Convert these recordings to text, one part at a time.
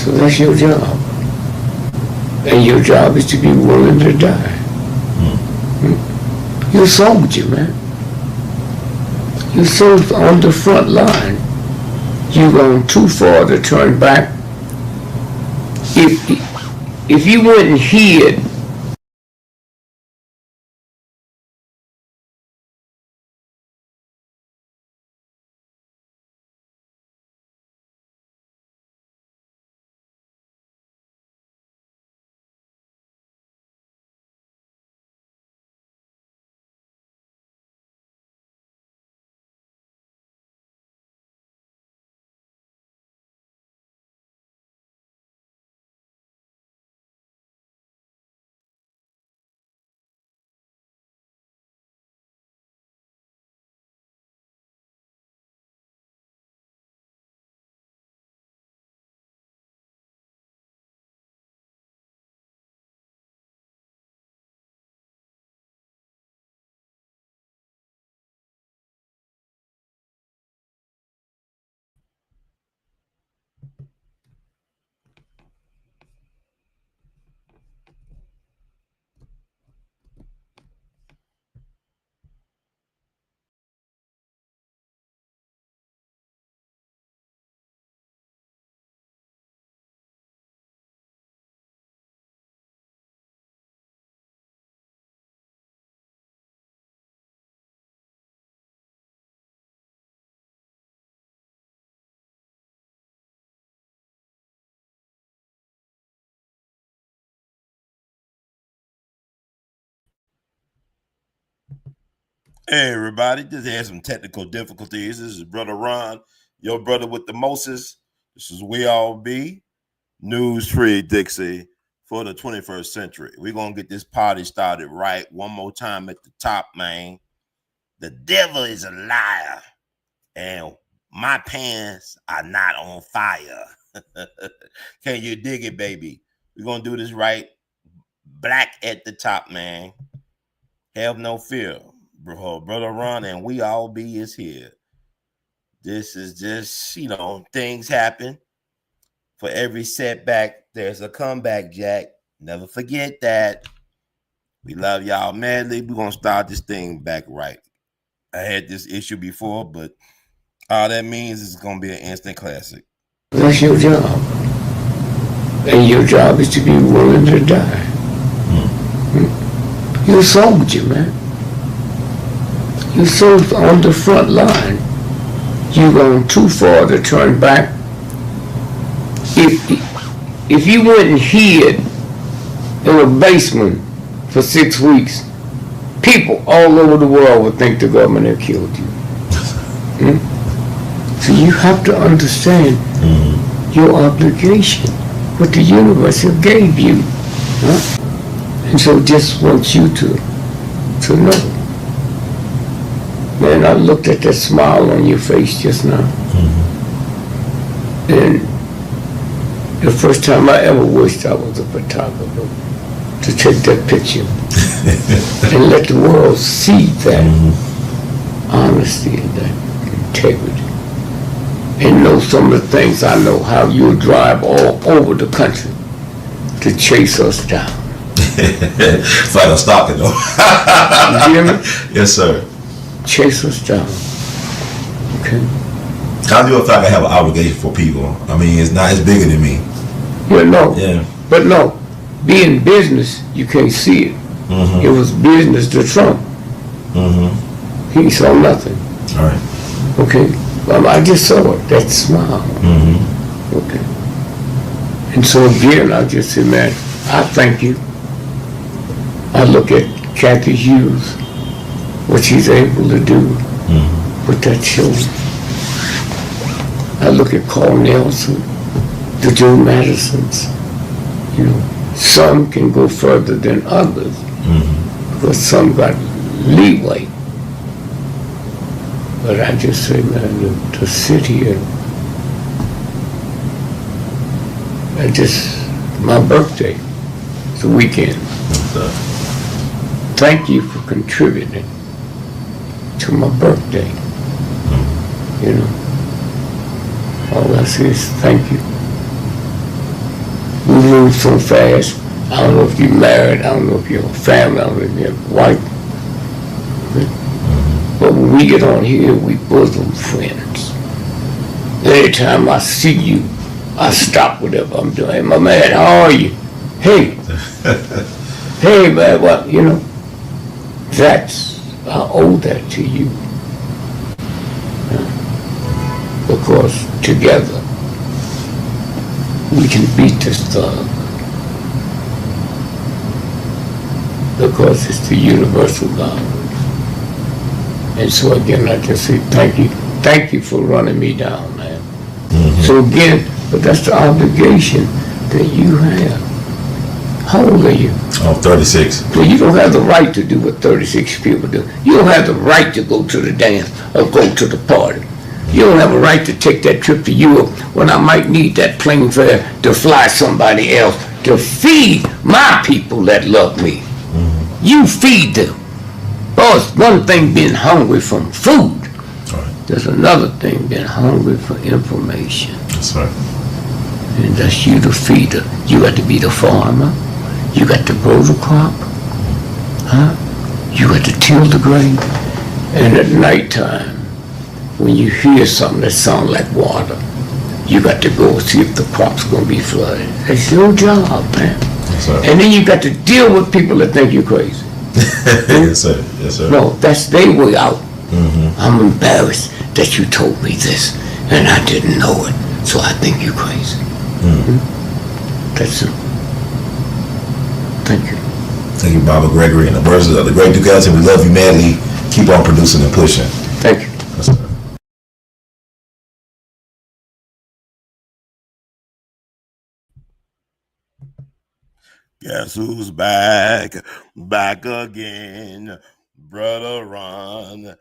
So that's your job. And your job is to be willing to die. You're a soldier, man. You're so on the front line. You've gone too far to turn back. If you went and hid Hey everybody, just had some technical difficulties. This is Brother Ron, your brother with the Moses. This is We All Be, News Free Dixie for the 21st century. We're going to get this party started right one more time at the top, man. The devil is a liar, and my pants are not on fire. Can you dig it, baby? We're going to do this right. Black at the top, man. Have no fear. Brother Ron and We All Be is here. This is just, things happen. For every setback, there's a comeback, Jack. Never forget that. We love y'all madly. We're going to start this thing back right. I had this issue before, but all that means is it's going to be an instant classic. That's your job. And your job is to be willing to die. You're a soldier, man. You're so on the front line. You've gone too far to turn back. If you went and hid in a basement for 6 weeks, people all over the world would think the government had killed you. So you have to understand your obligation, what the universe have gave you. And so just want you to know. Man, I looked at that smile on your face just now. And the first time I ever wished I was a photographer to take that picture and let the world see that honesty and that integrity. And know some of the things I know, how you'll drive all over the country to chase us down. It's like a stalker, though. You hear me? Yes, sir. Chase us down. Okay? I do feel like I have an obligation for people. I mean, it's bigger than me. Yeah, no. Yeah. But no, being business, you can't see it. It was business to Trump. He saw nothing. All right. Okay? Well, I just saw it, that smile. Okay. And so again, I just say, man, I thank you. I look at Kathy Hughes, what she's able to do with that children. I look at Carl Nelson, the Joe Madisons. Some can go further than others because some got leeway. But I just say, man, to sit here, my birthday, it's a weekend. Thank you for contributing to my birthday. All I say is thank you. move so fast. I don't know if you're married. I don't know if you're a family. I don't know if you're a wife. But when we get on here, we bosom friends. Anytime I see you, I stop whatever I'm doing. Hey, my man, how are you? Hey. Hey, man, what, that's, I owe that to you. Because together, we can beat this thug. Because it's the universal God. And so again, I just say thank you. Thank you for running me down, man. So again, but that's the obligation that you have. How old are you? I'm 36. So you don't have the right to do what 36 people do. You don't have the right to go to the dance or go to the party. You don't have a right to take that trip to Europe when I might need that plane fare to fly somebody else to feed my people that love me. You feed them. Oh, it's one thing being hungry from food. Right. There's another thing being hungry for information. That's right. And that's you the feeder. You got to be the farmer. You got to grow the crop. You got to till the grain. And at nighttime, when you hear something that sounds like water, you got to go see if the crop's going to be flooded. That's your job, man. Yes, sir. And then you got to deal with people that think you're crazy. Yes, sir. Yes, sir. No, that's their way out. I'm embarrassed that you told me this, and I didn't know it, so I think you're crazy. That's it. Thank you. Thank you, Baba Gregory. And the words of the great Duke Ellington, we love you madly. Keep on producing and pushing. Thank you. Yes, sir. Guess who's back? Back again. Brother Ron,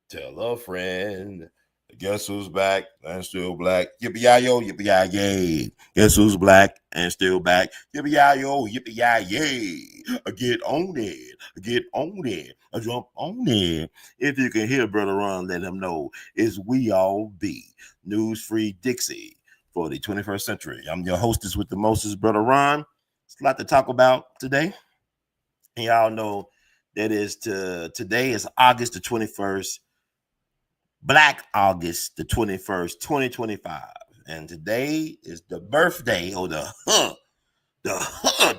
tell a friend. Guess who's black and still black? Yippee-yi-yo, yippee-yi-yay. Guess who's black and still black? Yippee-yi-yo, yippee-yi-yay. Get on it. Get on it. Jump on it. If you can hear Brother Ron, let him know it's We All Be. News Free Dixie for the 21st century. I'm your hostess with the mostest, Brother Ron. It's a lot to talk about today. And y'all know that is today is August the 21st. Black August the 21st, 2025. And today is the birthday or the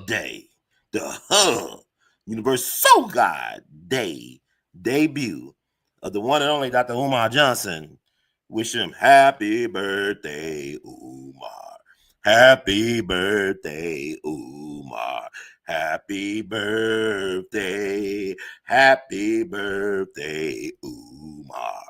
day, the Universal God Day debut of the one and only Dr. Umar Johnson. Wish him happy birthday, Umar. Happy birthday, Umar. Happy birthday. Happy birthday, Umar.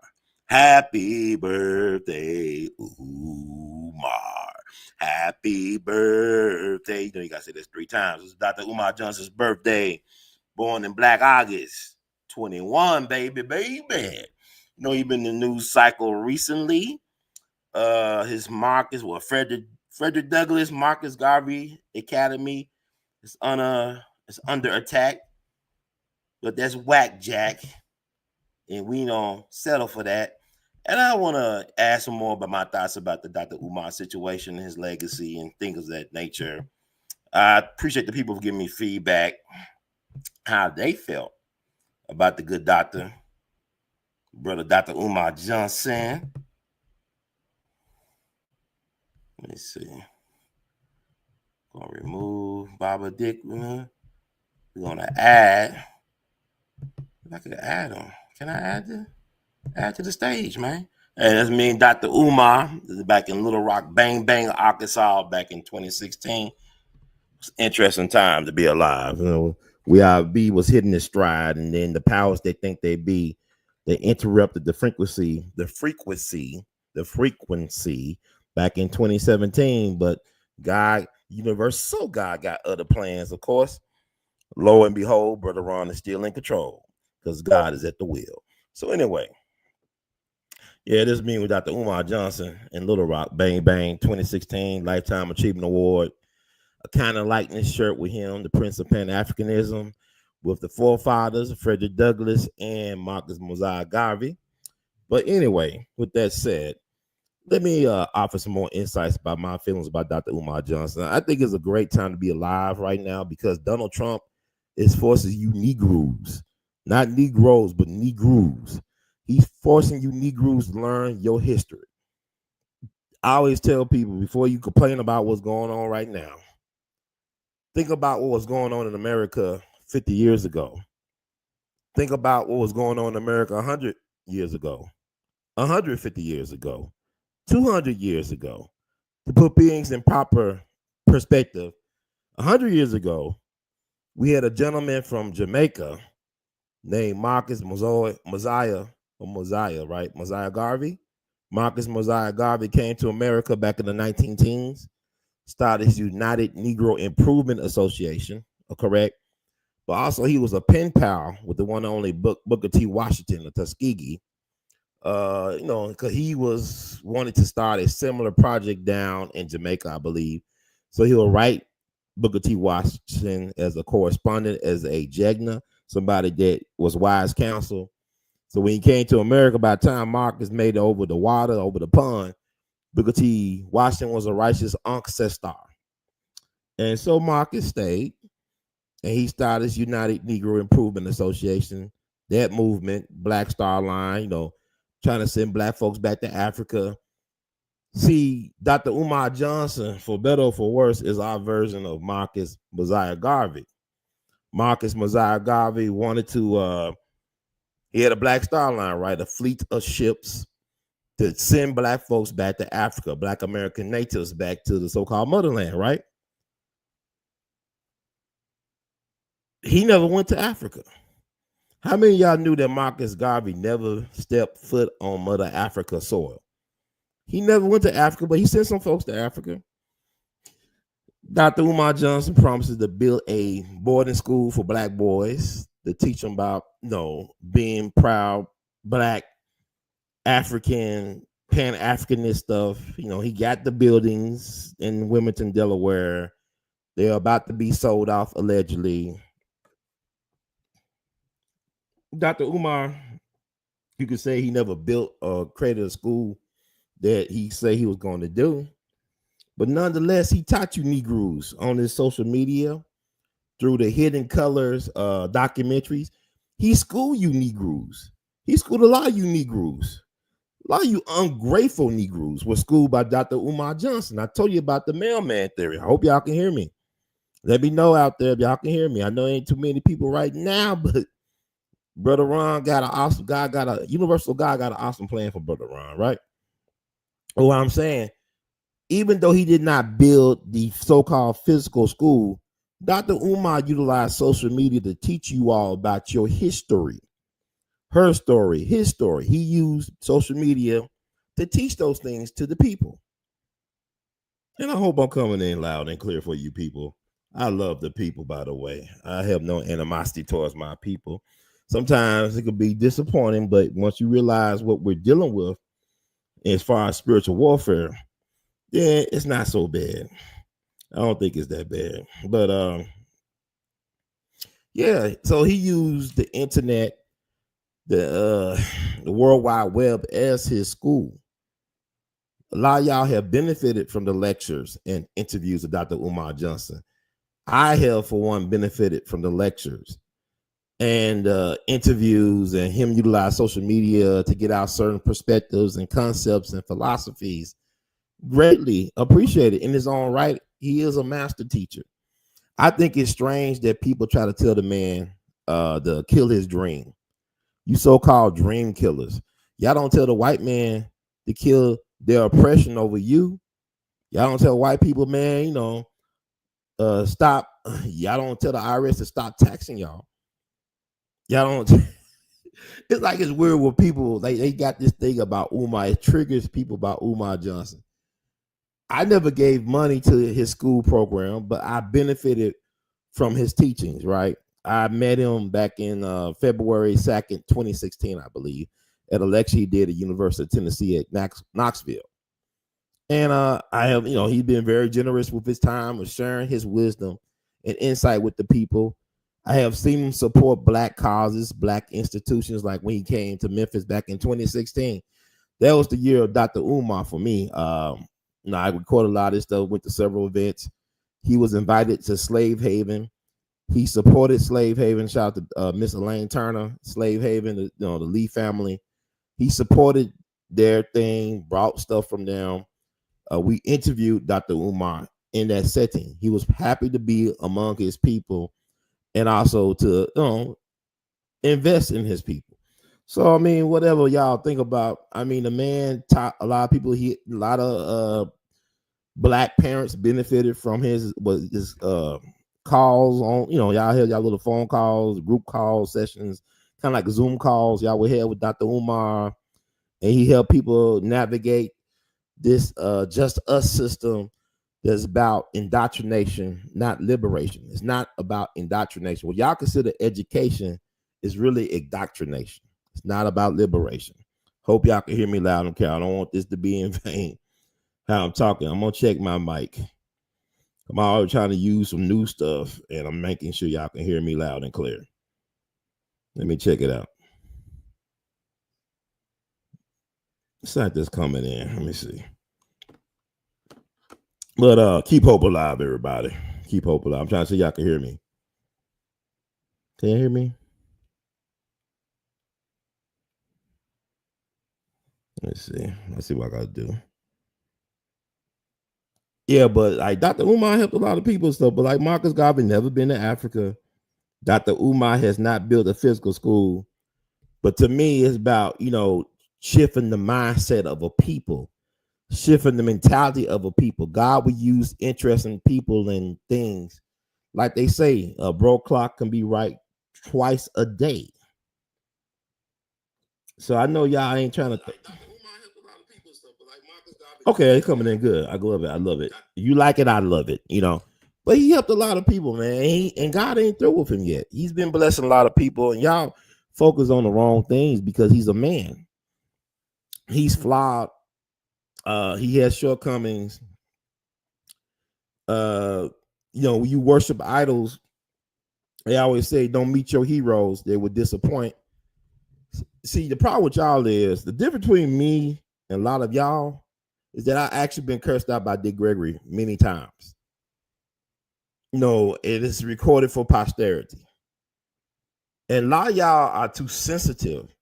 Happy birthday, Umar. Happy birthday. You know, you got to say this 3 times. It's Dr. Umar Johnson's birthday. Born in Black August 21, baby. You know, he been in the news cycle recently. His Marcus, Frederick Douglass, Marcus Garvey Academy is under attack. But that's whack, Jack. And we don't settle for that. And I want to add some more about my thoughts about the Dr. Umar situation, his legacy, and things of that nature. I appreciate the people for giving me feedback, how they felt about the good doctor, brother Dr. Umar Johnson. Let me see. Gonna remove Baba Dick. We're gonna add. If I could add him, can I add to the stage, man? And that's me and Dr. Umar. This is back in Little Rock, Bang Bang, Arkansas, back in 2016. It's an interesting time to be alive. You know, B was hitting his stride, and then the powers they think they be, they interrupted the frequency back in 2017. But God, Universal God, got other plans, of course. Lo and behold, Brother Ron is still in control because God is at the wheel. So anyway, yeah, this is me with Dr. Umar Johnson in Little Rock, Bang Bang, 2016 Lifetime Achievement Award. A kind of likeness shirt with him, the Prince of Pan-Africanism, with the forefathers, Frederick Douglass and Marcus Mosiah Garvey. But anyway, with that said, let me offer some more insights about my feelings about Dr. Umar Johnson. I think it's a great time to be alive right now because Donald Trump is forcing you Negroes, not Negroes, but Negroes. He's forcing you Negroes to learn your history. I always tell people before you complain about what's going on right now, think about what was going on in America 50 years ago. Think about what was going on in America 100 years ago, 150 years ago, 200 years ago. To put things in proper perspective, 100 years ago, we had a gentleman from Jamaica named Marcus Mosiah Garvey. Marcus Mosiah Garvey came to America back in the 19 teens, started his United Negro Improvement Association, correct? But also he was a pen pal with the one and only Booker T. Washington of Tuskegee. Because he wanted to start a similar project down in Jamaica, I believe. So he will write Booker T. Washington as a correspondent, as a Jegna, somebody that was wise counsel. So when he came to America, by the time Marcus made it over the water, over the pond, Booker T. Washington was a righteous ancestor. And so Marcus stayed, and he started his United Negro Improvement Association, that movement, Black Star Line, trying to send black folks back to Africa. See, Dr. Umar Johnson, for better or for worse, is our version of Marcus Mosiah Garvey. Marcus Mosiah Garvey wanted to, he had a Black Star Line, right? A fleet of ships to send black folks back to Africa, black American natives back to the so-called motherland, right? He never went to Africa. How many of y'all knew that Marcus Garvey never stepped foot on Mother Africa soil? He never went to Africa, but he sent some folks to Africa. Dr. Umar Johnson promises to build a boarding school for black boys to teach them about, being proud black African, Pan-Africanist stuff. He got the buildings in Wilmington, Delaware. They're about to be sold off allegedly. Dr. Umar, you could say he never built or created a school that he said he was going to do. But nonetheless, he taught you Negroes on his social media through the Hidden Colors documentaries. He schooled you Negroes. He schooled a lot of you Negroes. A lot of you ungrateful Negroes were schooled by Dr. Umar Johnson. I told you about the mailman theory. I hope y'all can hear me. Let me know out there if y'all can hear me. I know ain't too many people right now, but Brother Ron got an awesome guy, universal guy got an awesome plan for Brother Ron, right? What I'm saying, even though he did not build the so-called physical school, Dr. Umar utilized social media to teach you all about your history, her story, his story. He used social media to teach those things to the people. And I hope I'm coming in loud and clear for you people. I love the people, by the way. I have no animosity towards my people. Sometimes it could be disappointing, but once you realize what we're dealing with as far as spiritual warfare, yeah, it's not so bad. I don't think it's that bad. But yeah, so he used the internet, the World Wide Web as his school. A lot of y'all have benefited from the lectures and interviews of Dr. Umar Johnson. I have, for one, benefited from the lectures and interviews and him utilize social media to get out certain perspectives and concepts and philosophies. Greatly appreciated in his own right. He is a master teacher. I think it's strange that people try to tell the man to kill his dream. You so-called dream killers. Y'all don't tell the white man to kill their oppression over you. Y'all don't tell white people, man, stop. Y'all don't tell the IRS to stop taxing y'all. Y'all don't. It's like it's weird when people, they got this thing about Umar. It triggers people about Umar Johnson. I never gave money to his school program, but I benefited from his teachings, right? I met him back in February 2nd, 2016, I believe, at a lecture he did at University of Tennessee at Knoxville. And I have, he's been very generous with his time of sharing his wisdom and insight with the people. I have seen him support black causes, black institutions, like when he came to Memphis back in 2016. that was the year of Dr. Umar for me. I recorded a lot of this stuff, went to several events. He was invited to Slave Haven. He supported Slave Haven. Shout out to Miss Elaine Turner, Slave Haven, the Lee family. He supported their thing, brought stuff from them. We interviewed Dr. Umar in that setting. He was happy to be among his people and also to invest in his people. So I mean, whatever y'all think about, I mean, the man taught a lot of people. A lot of black parents benefited from his calls on. Y'all had y'all little phone calls, group call sessions, kind of like Zoom calls y'all would have with Dr. Umar, and he helped people navigate this just us system that's about indoctrination, not liberation. It's not about indoctrination. What y'all consider education is really indoctrination. It's not about liberation. Hope y'all can hear me loud and clear. I don't want this to be in vain. How I'm talking. I'm gonna check my mic. I'm always trying to use some new stuff, and I'm making sure y'all can hear me loud and clear. Let me check it out. It's not just coming in. Let me see. But keep hope alive, everybody. Keep hope alive. I'm trying to see y'all can hear me. Can you hear me? Let's see what I gotta do. Yeah, but like Dr. Umar helped a lot of people and stuff, but like Marcus Garvey never been to Africa. Dr. Umar has not built a physical school. But to me, it's about, shifting the mindset of a people, shifting the mentality of a people. God will use interesting people and things. Like they say, a broke clock can be right twice a day. So I know y'all ain't trying to. Okay, it's coming in good. I love it. I love it. You like it, I love it. But he helped a lot of people, man. And God ain't through with him yet. He's been blessing a lot of people, and y'all focus on the wrong things because he's a man. He's flawed. He has shortcomings. When you worship idols, they always say, don't meet your heroes. They would disappoint. See, the problem with y'all is the difference between me and a lot of y'all is that I actually been cursed out by Dick Gregory many times. It is recorded for posterity. And a lot of y'all are too sensitive.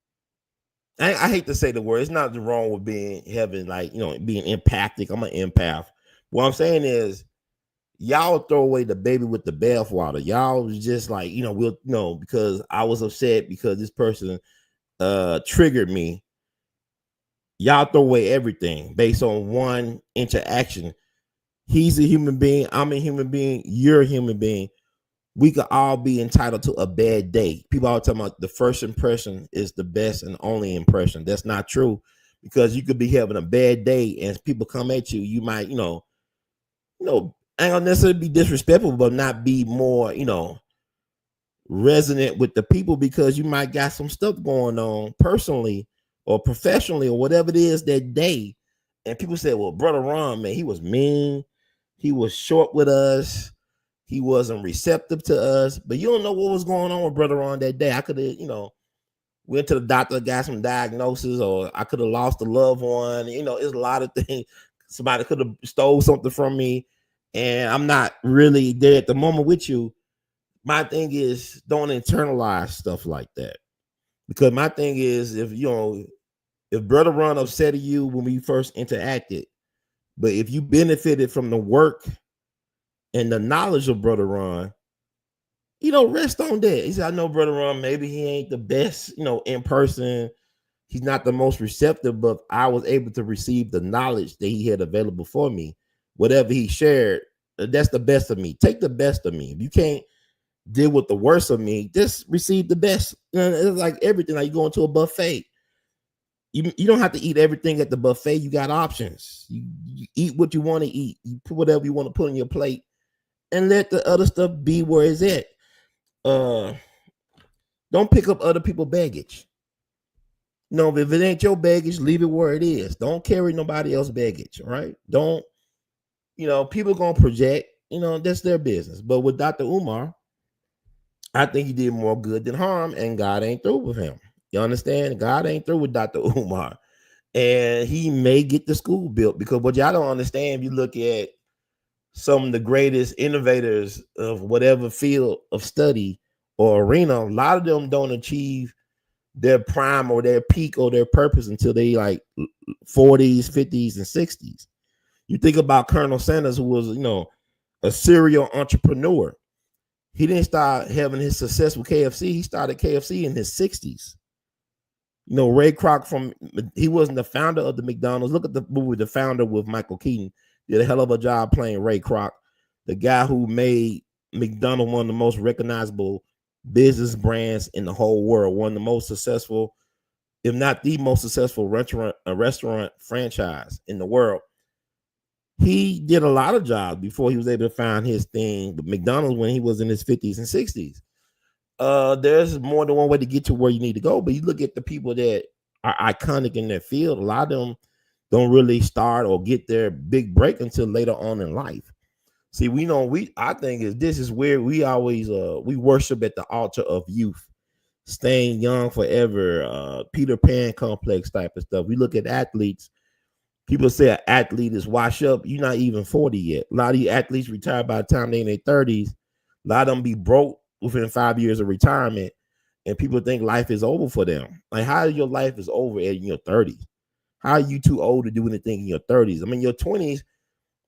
I hate to say the word. It's not wrong with being being empathic. I'm an empath. What I'm saying is, y'all throw away the baby with the bathwater. Y'all was just like, because I was upset because this person triggered me. Y'all throw away everything based on one interaction. He's a human being. I'm a human being. You're a human being. We could all be entitled to a bad day. People are talking about the first impression is the best and only impression. That's not true, because you could be having a bad day and people come at you. You might, I ain't gonna necessarily be disrespectful, but not be more, resonant with the people, because you might got some stuff going on personally or professionally or whatever it is that day. And people say, well, Brother Ron, man, he was mean. He was short with us. He wasn't receptive to us. But you don't know what was going on with Brother Ron that day. I could have, went to the doctor, got some diagnosis, or I could have lost a loved one. It's a lot of things. Somebody could have stole something from me, and I'm not really there at the moment with you. My thing is, don't internalize stuff like that. Because my thing is, if Brother Ron upset you when we first interacted, but if you benefited from the work and the knowledge of Brother Ron, rest on that. He said, I know Brother Ron, maybe he ain't the best, in person. He's not the most receptive, but I was able to receive the knowledge that he had available for me. Whatever he shared, that's the best of me. Take the best of me. If you can't deal with the worst of me, just receive the best. It's like everything. Like you go into a buffet. You don't have to eat everything at the buffet. You got options. You eat what you want to eat. You put whatever you want to put on your plate, and let the other stuff be where it's at. Don't pick up other people's baggage. If it ain't your baggage, leave it where it is. Don't carry nobody else's baggage. All right. Don't, people gonna project, that's their business. But with Dr. Umar, I think he did more good than harm, and God ain't through with him. You understand? God ain't through with Dr. Umar. and he may get the school built, because what y'all don't understand, if you look at some of the greatest innovators of whatever field of study or arena, a lot of them don't achieve their prime or their peak or their purpose until they like 40s, 50s, and 60s. You think about Colonel Sanders, who was, a serial entrepreneur. He didn't start having his success with KFC. He started KFC in his 60s. Ray Kroc, he wasn't the founder of the McDonald's. Look at the movie The Founder with Michael Keaton. Did a hell of a job playing Ray Kroc, the guy who made McDonald's one of the most recognizable business brands in the whole world, one of the most successful, if not the most successful restaurant franchise in the world. He did a lot of jobs before he was able to find his thing with McDonald's when he was in his 50s and 60s. There's more than one way to get to where you need to go, but you look at the people that are iconic in their field, a lot of them don't really start or get their big break until later on in life. See, I think this is where we always we worship at the altar of youth, staying young forever, Peter Pan complex type of stuff. We look at athletes. People say an athlete is washed up. You're not even 40 yet. A lot of these athletes retire by the time they're in their 30s. A lot of them be broke within 5 years of retirement, and people think life is over for them. Like, how your life is over in your 30s? How are you too old to do anything in your 30s? I mean, your 20s,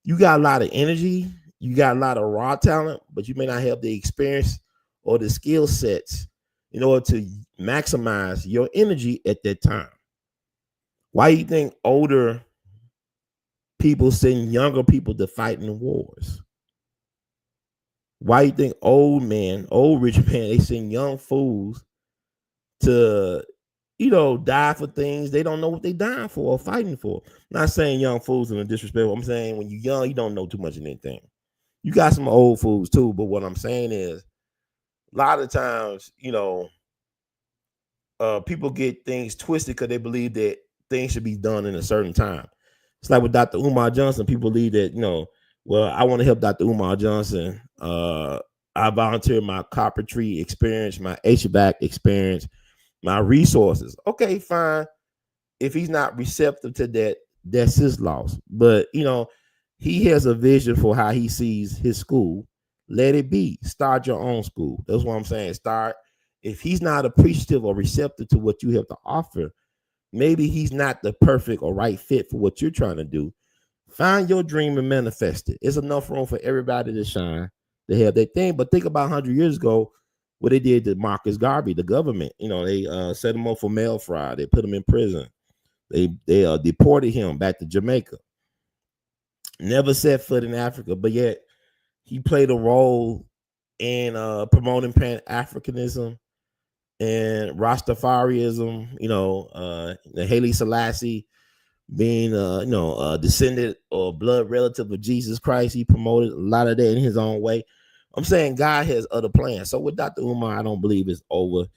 you got a lot of energy, you got a lot of raw talent, but you may not have the experience or the skill sets in order to maximize your energy at that time. Why do you think older people send younger people to fight in wars? Why do you think old rich men, they send young fools to, die for things they don't know what they're dying for or fighting for? I'm not saying young fools in a disrespectful. I'm saying when you're young, you don't know too much of anything. You got some old fools too, but what I'm saying is, a lot of times, people get things twisted because they believe that things should be done in a certain time. It's like with Dr. Umar Johnson. People believe that, well, I want to help Dr. Umar Johnson. I volunteer my carpentry experience, my HVAC experience, my resources. Okay, fine. If he's not receptive to that, that's his loss. But, he has a vision for how he sees his school. Let it be. Start your own school. That's what I'm saying. Start. If he's not appreciative or receptive to what you have to offer, maybe he's not the perfect or right fit for what you're trying to do. Find your dream and manifest it. It's enough room for everybody to shine, to have their thing. But think about 100 years ago, what they did to Marcus Garvey, the government. They set him up for mail fraud. They put him in prison. They deported him back to Jamaica. Never set foot in Africa, but yet he played a role in promoting Pan-Africanism and Rastafarianism. The Haile Selassie being a descendant or blood relative of Jesus Christ. He promoted a lot of that in his own way. I'm saying God has other plans. So with Dr. Umar, I don't believe it's over.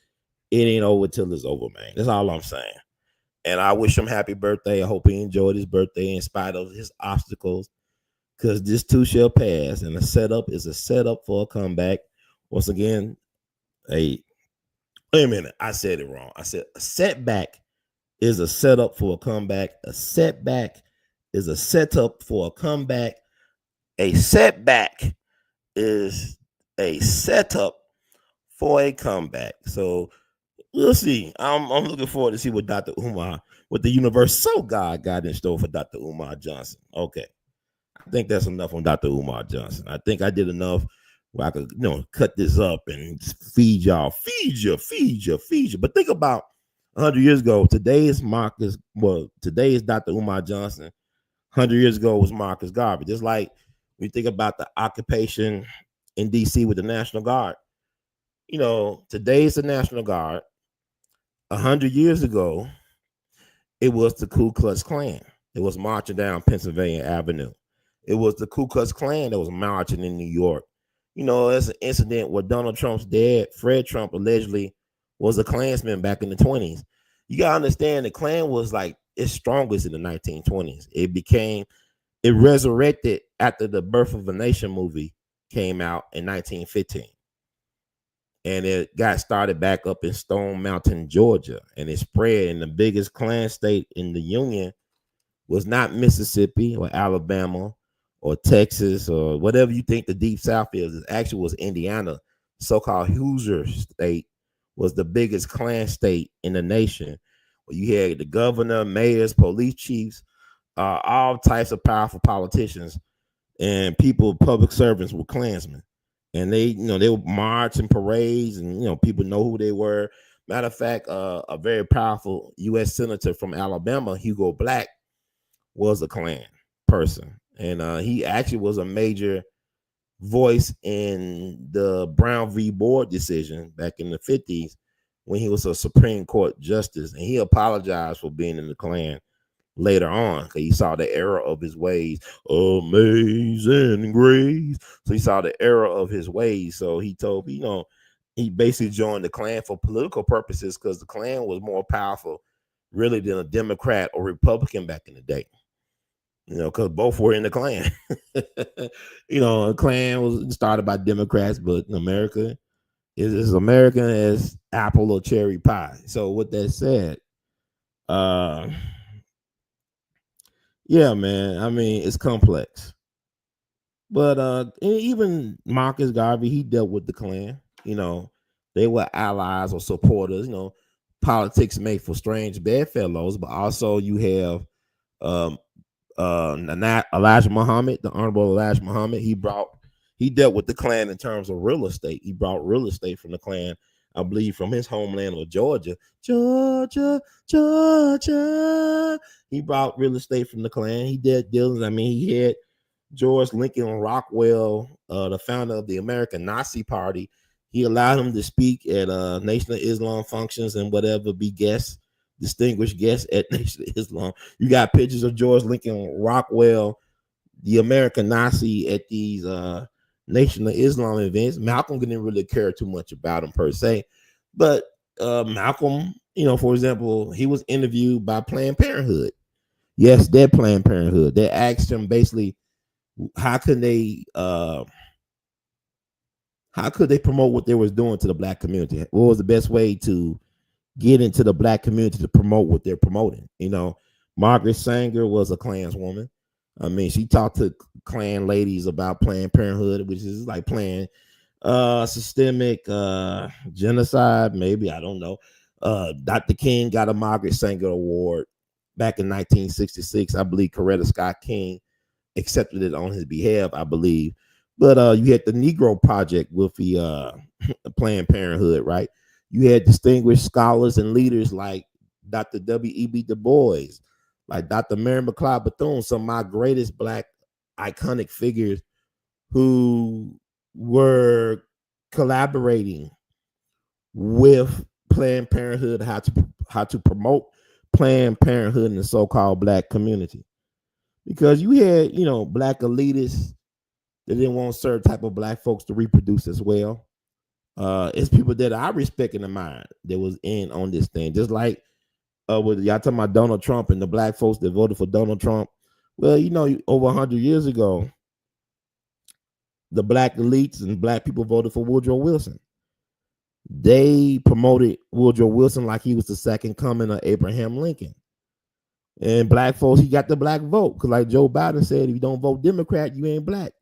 It ain't over till it's over, man. That's all I'm saying. And I wish him happy birthday. I hope he enjoyed his birthday in spite of his obstacles, because this too shall pass. And a setup is a setup for a comeback. Once again, wait a minute. I said it wrong. I said a setback is a setup for a comeback. A setback is a setup for a comeback. A setback is a setup for a comeback. So we'll see. I'm looking forward to see what Dr. Umar, what the universe God got in store for Dr. Umar Johnson. Okay. I think that's enough on Dr. Umar Johnson. I think I did enough where I could, cut this up and feed y'all. Feed you. But think about 100 years ago. Today is Dr. Umar Johnson. 100 years ago was Marcus Garvey. Just like we think about the occupation in D.C. with the National Guard. Today is the National Guard. 100 years ago, it was the Ku Klux Klan. It was marching down Pennsylvania Avenue. It was the Ku Klux Klan that was marching in New York. There's an incident where Donald Trump's dad, Fred Trump, allegedly was a Klansman back in the 20s. You got to understand, the Klan was like its strongest in the 1920s. It resurrected after the Birth of a Nation movie came out in 1915. and it got started back up in Stone Mountain, Georgia, and it spread. And the biggest Klan state in the Union was not Mississippi or Alabama or Texas or whatever you think the Deep South is. It actually was Indiana, so-called Hoosier state, was the biggest Klan state in the nation. You had the governor, mayors, police chiefs, all types of powerful politicians and people, public servants were Klansmen. And they would march and parades, and people know who they were. Matter of fact, a very powerful U.S. senator from Alabama, Hugo Black, was a Klan person, and he actually was a major voice in the Brown v. Board decision back in the 50s when he was a Supreme Court justice, and he apologized for being in the Klan later on because he saw the error of his ways. Amazing grace. So he saw the error of his ways. So he told, he basically joined the Klan for political purposes because the Klan was more powerful really than a Democrat or Republican back in the day. Because both were in the Klan. The Klan was started by Democrats, but in America is as American as apple or cherry pie. So with that said, yeah, man, I mean, it's complex. But even Marcus Garvey, he dealt with the Klan. They were allies or supporters. Politics made for strange bedfellows, but also you have Elijah Muhammad, the Honorable Elijah Muhammad. He dealt with the Klan in terms of real estate. He brought real estate from the Klan, I believe, from his homeland of Georgia. He brought real estate from the Klan. He did dealings. I mean, he had George Lincoln Rockwell, the founder of the American Nazi Party. He allowed him to speak at Nation of Islam functions and whatever, be distinguished guests at Nation of Islam. You got pictures of George Lincoln Rockwell, the American Nazi, at these Nation of Islam events. Malcolm didn't really care too much about him per se, but Malcolm, for example, he was interviewed by Planned Parenthood. Yes, they're Planned Parenthood. They asked him basically, how could they promote what they was doing to the black community? What was the best way to get into the black community to promote what they're promoting? Margaret Sanger was a Klanswoman. I mean, she talked to Klan ladies about Planned Parenthood, which is like Planned systemic genocide, maybe, I don't know. Dr. King got a Margaret Sanger Award back in 1966. I believe Coretta Scott King accepted it on his behalf, I believe. But you had the Negro Project with the Planned Parenthood, right? You had distinguished scholars and leaders like Dr. W.E.B. Du Bois, like Dr. Mary McLeod Bethune, some of my greatest black iconic figures who were collaborating with Planned Parenthood, how to promote Planned Parenthood in the so-called black community. Because you had, black elitists that didn't want certain type of black folks to reproduce as well. It's people that I respect in the mind that was in on this thing. Just like with y'all talking about Donald Trump and the black folks that voted for Donald Trump. Well, over 100 years ago, the black elites and black people voted for Woodrow Wilson. They promoted Woodrow Wilson like he was the second coming of Abraham Lincoln. And black folks, he got the black vote. Because like Joe Biden said, if you don't vote Democrat, you ain't black.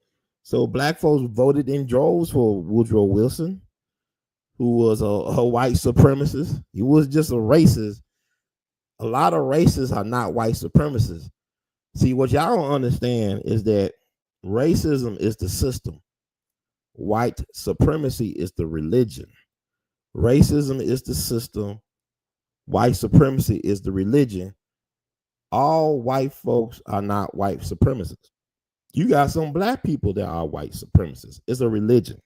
So black folks voted in droves for Woodrow Wilson, who was a white supremacist. He was just a racist. A lot of racists are not white supremacists. See, what y'all don't understand is that racism is the system. White supremacy is the religion. Racism is the system. White supremacy is the religion. All white folks are not white supremacists. You got some black people that are white supremacists. It's a religion.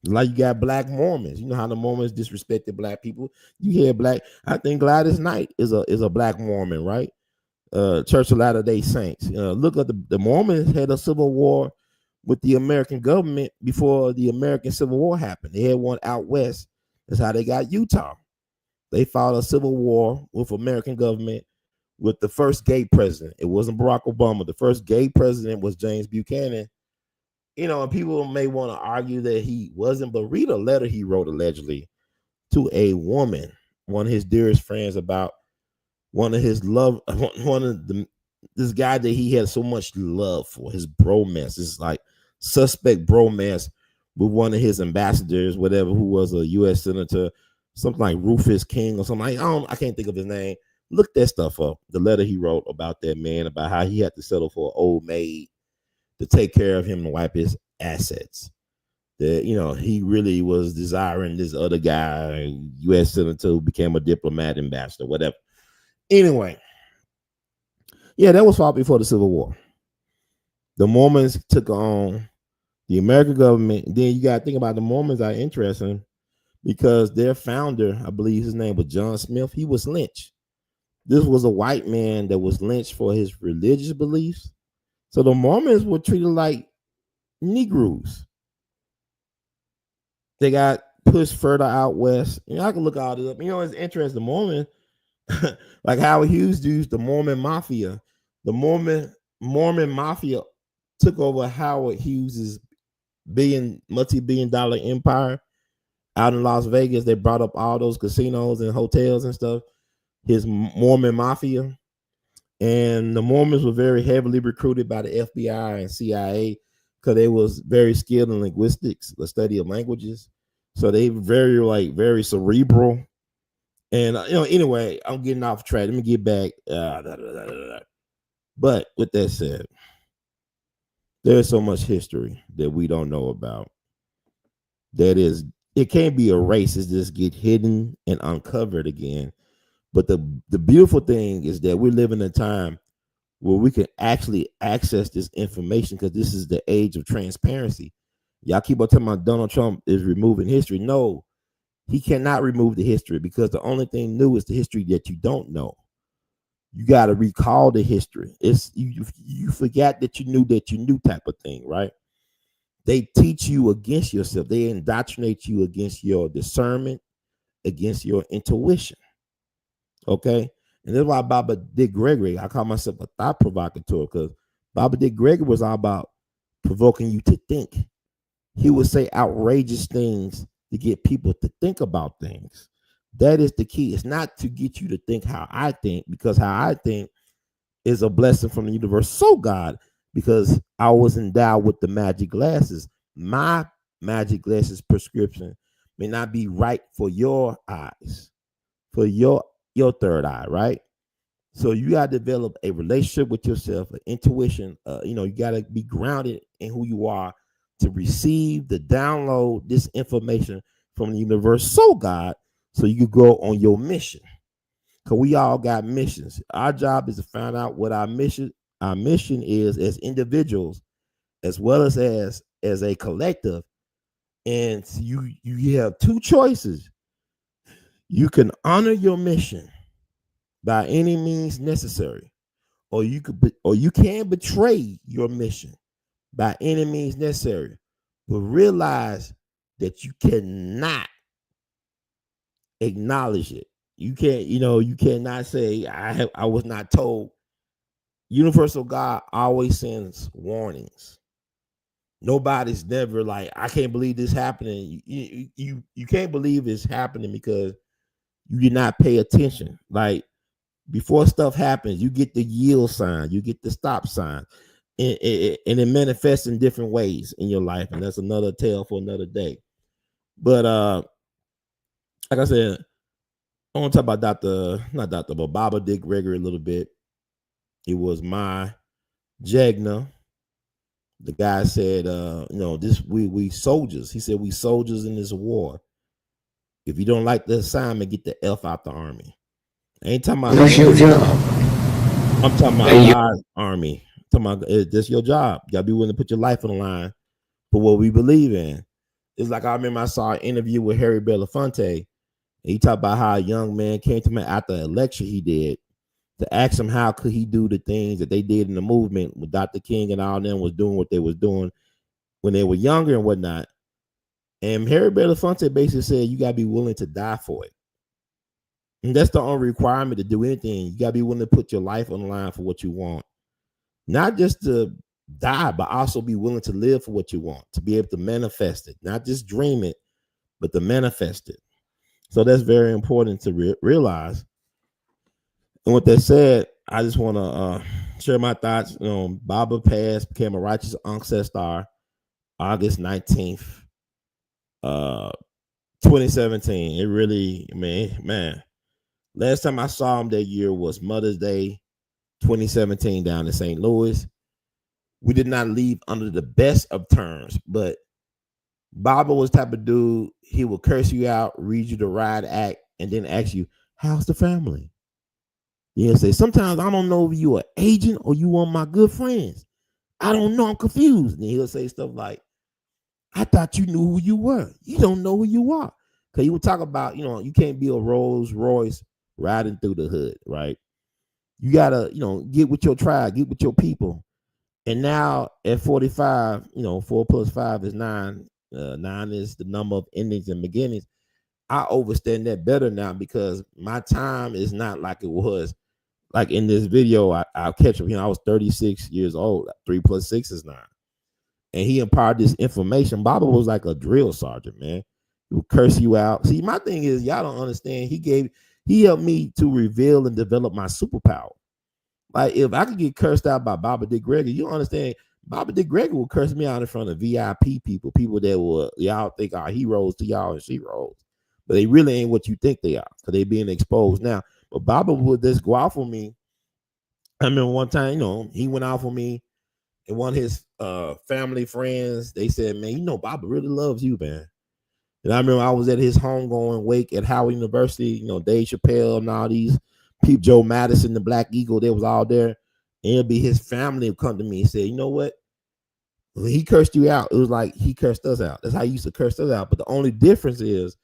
Like you got black Mormons. You know how the Mormons disrespected black people. You hear black. I think Gladys Knight is a black Mormon, right? Church of Latter-day Saints. Look at the Mormons had a civil war with the American government before the American Civil War happened. They had one out west. That's how they got Utah. They fought a civil war with American government with the first gay president. It wasn't Barack Obama. The first gay president was James Buchanan and people may want to argue that he wasn't, but read a letter he wrote allegedly to a woman, one of his dearest friends, about one of his love, this guy that he had so much love for, his bromance, is like suspect bromance with one of his ambassadors, whatever, who was a U.S. senator, something like Rufus King or something. I can't think of his name. Look that stuff up. The letter he wrote about that man, about how he had to settle for an old maid to take care of him and wipe his assets. That he really was desiring this other guy, U.S. senator, who became a diplomat, ambassador, whatever. Anyway, yeah, that was fought before the Civil War. The Mormons took on the American government. Then you got to think about the Mormons are interesting because their founder, I believe his name was John Smith, he was lynched. This was a white man that was lynched for his religious beliefs. So the Mormons were treated like Negroes. They got pushed further out west. I can look all this up. It's interesting. The Mormon, like Howard Hughes used the Mormon Mafia. The Mormon Mafia took over Howard Hughes's multi-billion-dollar empire out in Las Vegas. They brought up all those casinos and hotels and stuff. His Mormon Mafia. And the Mormons were very heavily recruited by the FBI and CIA because they was very skilled in linguistics, the study of languages. So they very cerebral. And anyway, I'm getting off track. Let me get back. But with that said, there's so much history that we don't know about. That is, it can't be erased. It's just get hidden and uncovered again. But the beautiful thing is that we're living in a time where we can actually access this information because this is the age of transparency. Y'all keep on talking about Donald Trump is removing history. No, he cannot remove the history because the only thing new is the history that you don't know. You got to recall the history. It's you forgot that you knew type of thing, right? They teach you against yourself. They indoctrinate you against your discernment, against your intuition. Okay, and that's why Baba Dick Gregory, I call myself a thought provocateur, because Baba Dick Gregory was all about provoking you to think. He would say outrageous things to get people to think about things. That is the key. It's not to get you to think how I think, because how I think is a blessing from the universal God, because I was endowed with the magic glasses. My magic glasses prescription may not be right for your eyes, for your third eye, right? So you got to develop a relationship with yourself, an intuition. You got to be grounded in who you are to receive, to download this information from the universal God, so you can go on your mission. Because we all got missions. Our job is to find out what our mission is as individuals, as well as a collective. And you have two choices. You can honor your mission by any means necessary, or you can betray your mission by any means necessary, but realize that you cannot acknowledge it. You can't, you cannot say I was not told. Universal God always sends warnings. Nobody's never like, I can't believe this happening. You can't believe it's happening because you did not pay attention. Like, before stuff happens, you get the yield sign, you get the stop sign, and it manifests in different ways in your life, and that's another tale for another day. But like I said, I want to talk about Baba Dick Gregory a little bit. It was my Jagna. The guy said, we soldiers. He said, we soldiers in this war. If you don't like the assignment, get the F out the army. I ain't talking about. What's your job? I'm talking about God's army. I'm talking about that's your job. You gotta be willing to put your life on the line for what we believe in. It's like I remember I saw an interview with Harry Belafonte. He talked about how a young man came to me after a lecture he did to ask him how could he do the things that they did in the movement with Dr. King and all them was doing what they was doing when they were younger and whatnot. And Harry Belafonte basically said you gotta be willing to die for it. And that's the only requirement to do anything. You gotta be willing to put your life on the line for what you want. Not just to die, but also be willing to live for what you want, to be able to manifest it, not just dream it, but to manifest it. So that's very important to realize. And with that said, I just want to share my thoughts. Baba passed, became a righteous ancestor, August 19th, 2017. It really, man. Last time I saw him that year was Mother's Day, 2017, down in St. Louis. We did not leave under the best of terms, but Baba was the type of dude, he would curse you out, read you the riot act, and then ask you, how's the family? He'll say, sometimes I don't know if you an agent or you one of my good friends. I don't know, I'm confused. And he'll say stuff like, I thought you knew who you were. You don't know who you are. Because he would talk about, you can't be a Rolls Royce riding through the hood, right? You got to, get with your tribe, get with your people. And now at 45, 4 plus 5 is 9. 9 is the number of endings and beginnings. I understand that better now because my time is not like it was. Like in this video, I'll catch him. I was 36 years old. 3 plus 6 is 9. And he imparted this information. Baba was like a drill sergeant, man. He would curse you out. See, my thing is, y'all don't understand. He helped me to reveal and develop my superpower. Like, if I could get cursed out by Baba Dick Gregory, you understand, Baba Dick Gregory will curse me out in front of VIP people that will, y'all think are heroes to y'all and sheroes. But they really ain't what you think they are because they being exposed now. But Baba would just go out for me. I remember one time, he went out for me, and one of his family friends, they said, man, Baba really loves you, man. And I remember I was at his homegoing wake at Howard University, Dave Chappelle and all these people, Joe Madison, the Black Eagle, they was all there. And it'd be his family would come to me and say, you know what? When he cursed you out, it was like he cursed us out. That's how he used to curse us out. But the only difference is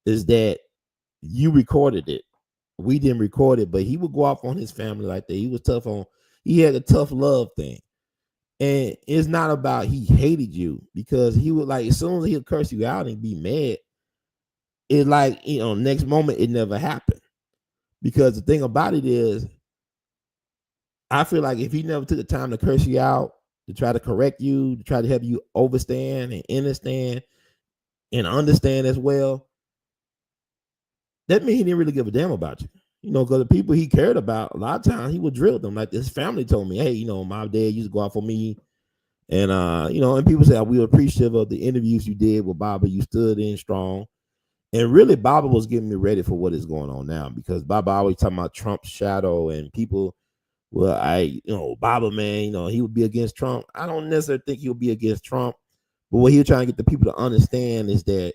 that you recorded it. We didn't record it, but he would go off on his family like that. He had a tough love thing. And it's not about he hated you because he would as soon as he'll curse you out and be mad, it's like, next moment it never happened. Because the thing about it is, I feel like if he never took the time to curse you out, to try to correct you, to try to help you overstand and understand and understand as well, that means he didn't really give a damn about you. Because the people he cared about, a lot of times he would drill them. Like his family told me, hey, my dad used to go out for me. And, and people say, we were appreciative of the interviews you did with Baba. You stood in strong. And really, Baba was getting me ready for what is going on now because Baba always talking about Trump's shadow and people, Baba, man, he would be against Trump. I don't necessarily think he'll be against Trump. But what he was trying to get the people to understand is that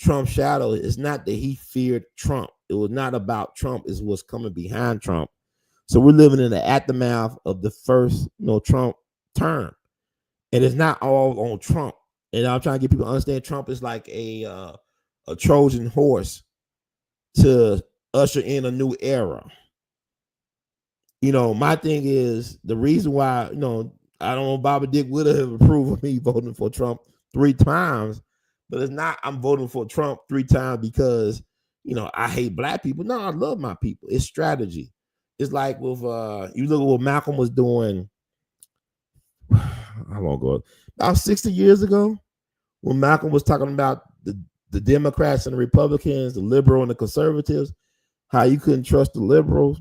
Trump's shadow is not that he feared Trump. It was not about Trump. It's what's coming behind Trump. So we're living in the aftermath of the first, Trump term. And it's not all on Trump. And I'm trying to get people to understand Trump is like a Trojan horse to usher in a new era. My thing is the reason why, I don't know, Baba Dick would have approved of me voting for Trump 3 times, but it's not I'm voting for Trump 3 times because, I hate black people. No, I love my people. It's strategy. It's like with, you look at what Malcolm was doing, how long ago? About 60 years ago, when Malcolm was talking about the Democrats and the Republicans, the liberal and the conservatives, how you couldn't trust the liberals,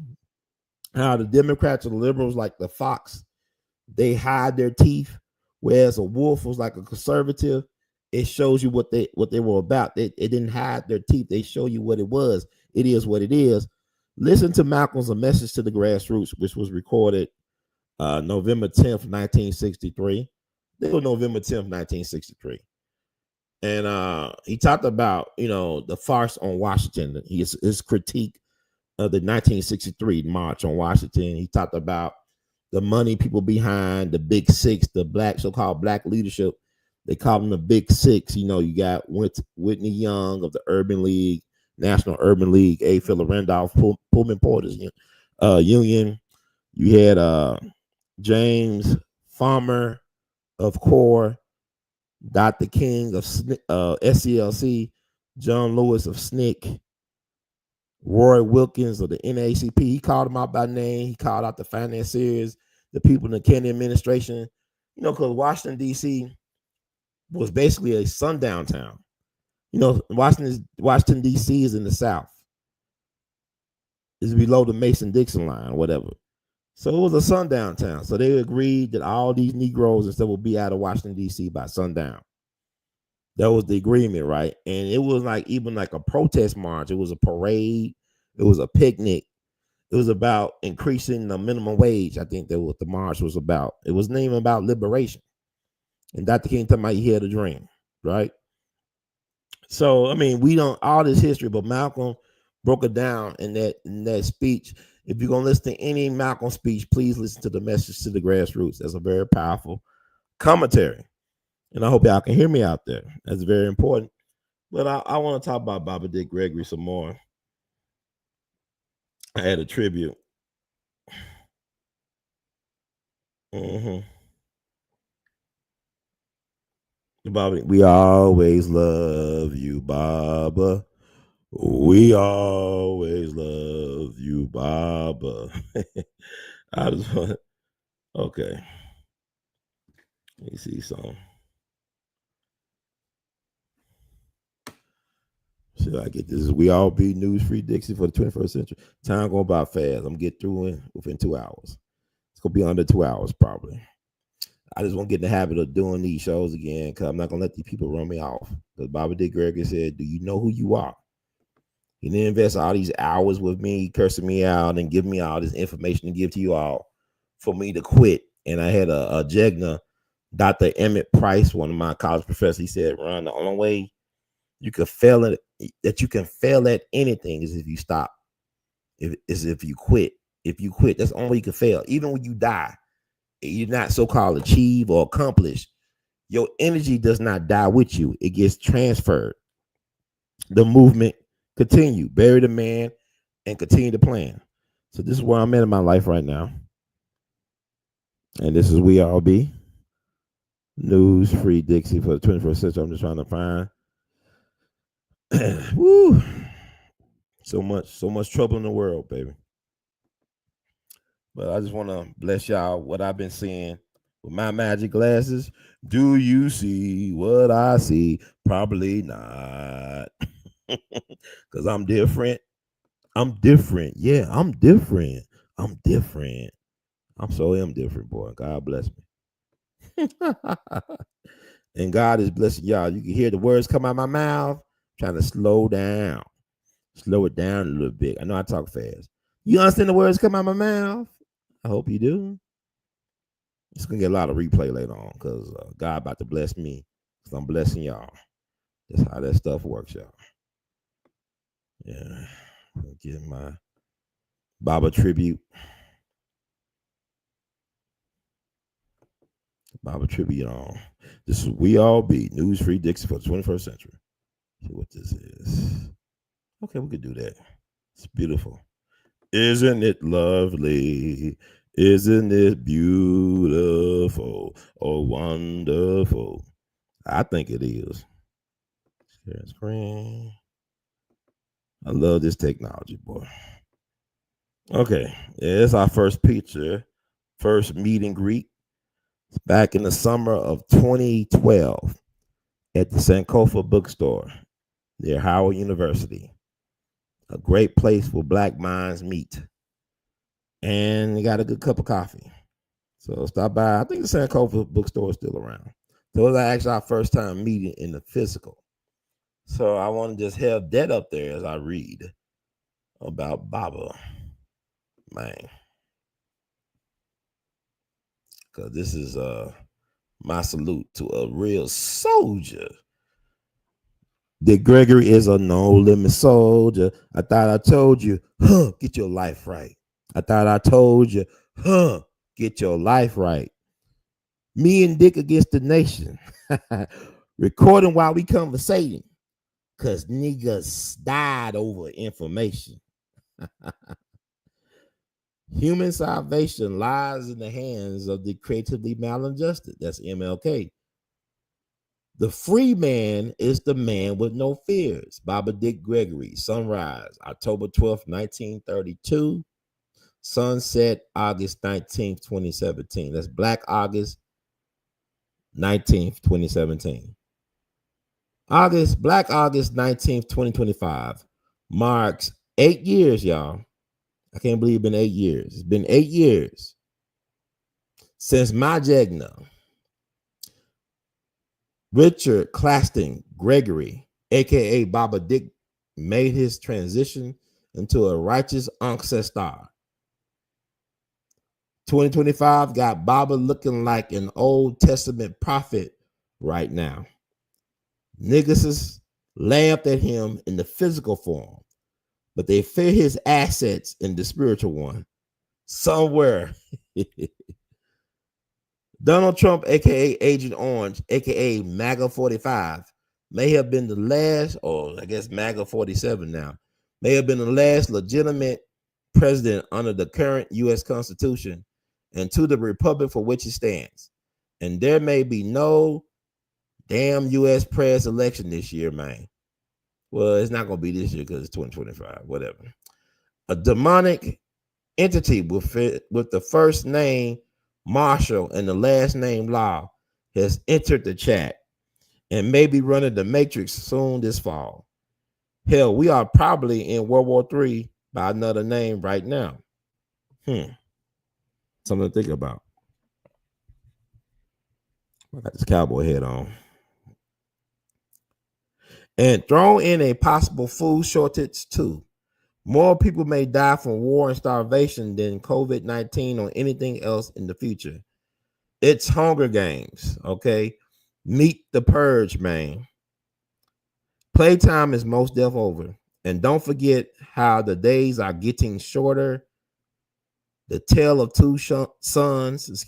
how the Democrats and the liberals, like the fox, they hide their teeth, whereas a wolf was like a conservative. It shows you what they were about. It didn't hide their teeth. They show you what it was. It is what it is. Listen to Malcolm's A Message to the Grassroots, which was recorded November 10th, 1963. It was November 10th, 1963. And he talked about, the farce on Washington, his critique of the 1963 March on Washington. He talked about the money people behind the Big Six, the so-called black leadership. They call them the Big Six. You got Whitney Young of the Urban League, National Urban League, A. Philip Randolph, Pullman Porters Union. You had James Farmer of CORE, Dr. King of SCLC, John Lewis of SNCC, Roy Wilkins of the NAACP. He called them out by name. He called out the financiers, the people in the Kennedy administration. You know, because Washington, D.C. was basically a sundown town. You know, Washington, D.C. is in the South. It's below the Mason-Dixon line or whatever. So it was a sundown town. So they agreed that all these Negroes and stuff will be out of Washington, D.C. by sundown. That was the agreement, right? And it was like even like a protest march. It was a parade. It was a picnic. It was about increasing the minimum wage. I think that what the march was about. It was named about liberation. And Dr. King talking about he had a dream, right? So I mean, we don't all this history, but Malcolm broke it down in that speech. If you're gonna listen to any Malcolm speech, please listen to the Message to the Grassroots. That's a very powerful commentary. And I hope y'all can hear me out there. That's very important. But I want to talk about Baba Dick Gregory some more. I had a tribute. Baba, we always love you, Baba. We always love you, Baba. I just want. Okay. Let me see something. Should I get this? We all be news free Dixie for the 21st century. Time going by fast. I'm get through it within 2 hours. It's gonna be under 2 hours probably. I just want to get in the habit of doing these shows again because I'm not gonna let these people run me off. Because Bobby Dick Gregory said, "Do you know who you are?" He didn't invest all these hours with me, cursing me out, and giving me all this information to give to you all for me to quit. And I had a Jegna, Dr. Emmett Price, one of my college professors. He said, "Ron, the only way you can fail at that you can fail at anything is if you stop. If you quit. If you quit, that's the only way you can fail. Even when you die, you're not so-called achieve or accomplish. Your energy does not die with you. It gets transferred. The movement continue. Bury the man and continue to plan. So this is where I'm at in my life right now. And this is We All Be. News free Dixie for the 21st century. I'm just trying to find. Woo. So much trouble in the world, baby. But I just want to bless y'all what I've been seeing with my magic glasses. Do you see what I see? Probably not. Because I'm different. I'm different. Yeah, I'm different. I'm different. I'm different, boy. God bless me. And God is blessing y'all. You can hear the words come out of my mouth. I'm trying to slow down. Slow it down a little bit. I know I talk fast. You understand the words come out of my mouth? I hope you do. It's gonna get a lot of replay later on because God about to bless me because I'm blessing y'all. That's how that stuff works, y'all. Yeah, I'll get my Baba tribute. Baba tribute on. This is We All Be News Free Dixie for the 21st century. See what this is. Okay, we could do that. It's beautiful. Isn't it lovely? Isn't it beautiful? Oh, wonderful. I think it is. Share screen. I love this technology, boy. Okay, it's our first picture, first meet and greet. Back in the summer of 2012 at the Sankofa bookstore near Howard University. A great place where Black minds meet. And you got a good cup of coffee. So stop by. I think the Sankofa bookstore is still around. So it was actually our first time meeting in the physical. So I want to just have that up there as I read about Baba, man. Because this is my salute to a real soldier. Dick Gregory is a no-limit soldier. I thought I told you, get your life right. I thought I told you, get your life right. Me and Dick against the nation. Recording while we conversating. Because niggas died over information. Human salvation lies in the hands of the creatively maladjusted. That's MLK. The free man is the man with no fears. Baba Dick Gregory, Sunrise, October 12th, 1932. Sunset, August 19th, 2017. That's Black August 19th, 2017. Black August 19th, 2025 marks 8 years, y'all. I can't believe it's been 8 years. It's been 8 years since my Jegna, Richard Claston Gregory, aka Baba Dick, made his transition into a righteous ancestor. 2025 got Baba looking like an Old Testament prophet right now. Niggas laughed at him in the physical form, but they fear his assets in the spiritual one. Somewhere. Donald Trump, aka Agent Orange, aka MAGA 45, may have been the last, or I guess MAGA 47 now, may have been the last legitimate president under the current U.S. Constitution and to the republic for which it stands. And there may be no damn U.S. press election this year, man. Well, it's not going to be this year because it's 2025, whatever. A demonic entity with the first name Marshall and the last name Law has entered the chat and may be running the Matrix soon this fall. Hell, we are probably in World War III by another name right now. Something to think about. I got this cowboy head on. And throw in a possible food shortage too. More people may die from war and starvation than COVID-19 or anything else in the future. It's Hunger Games, okay? Meet the purge, man. Playtime is most deaf over. And don't forget how the days are getting shorter. The tale of two sons,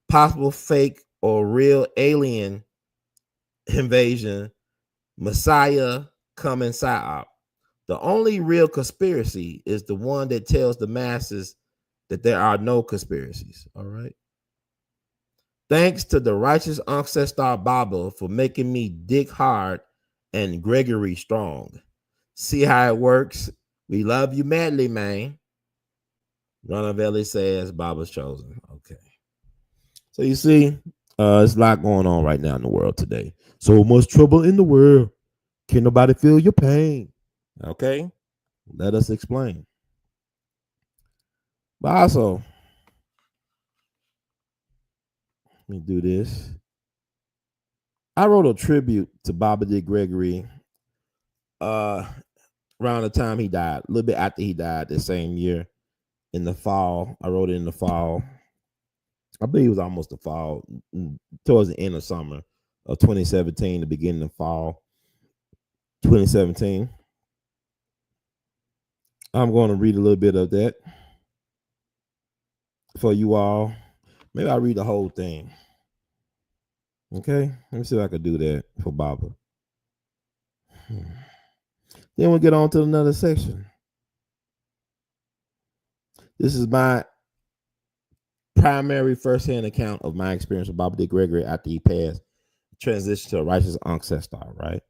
possible fake or real alien invasion, Messiah coming psyop. The only real conspiracy is the one that tells the masses that there are no conspiracies. All right. Thanks to the righteous ancestor Baba for making me Dick hard and Gregory strong. See how it works? We love you madly, man. Ronald says Baba's chosen. Okay. So you see, there's a lot going on right now in the world today. So much trouble in the world. Can't nobody feel your pain. Okay. Let us explain. But also, let me do this. I wrote a tribute to Baba D. Gregory around the time he died, a little bit after he died the same year in the fall. I wrote it in the fall. I believe it was almost the fall, towards the end of summer of 2017, the beginning of fall 2017. I'm going to read a little bit of that for you all. Maybe I'll read the whole thing. Okay, let me see if I can do that for Baba. Then we'll get on to another section. This is my primary first-hand account of my experience with Baba D. Gregory after he passed, transitioned to a righteous ancestor, right?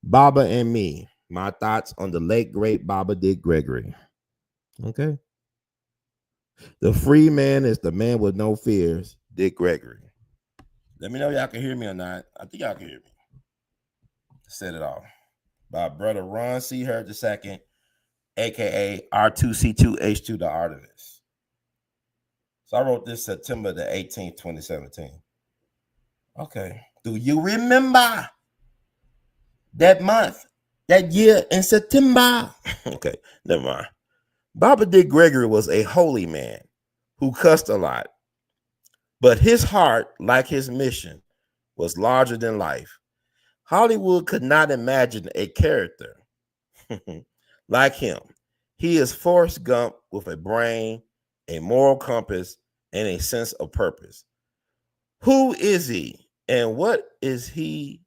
Baba and me, my thoughts on the late, great Baba D. Gregory. Okay. The free man is the man with no fears, Dick Gregory. Let me know y'all can hear me or not. I think y'all can hear me. Set it off. By brother Ron C. Hurd II, aka R2C2H2, the artivist. So I wrote this September the 18th, 2017. Okay. Do you remember that month, that year in September? Okay, never mind. Baba D. Gregory was a holy man who cussed a lot, but his heart, like his mission, was larger than life. Hollywood could not imagine a character like him. He is Forrest Gump with a brain, a moral compass, and a sense of purpose. Who is he and what is he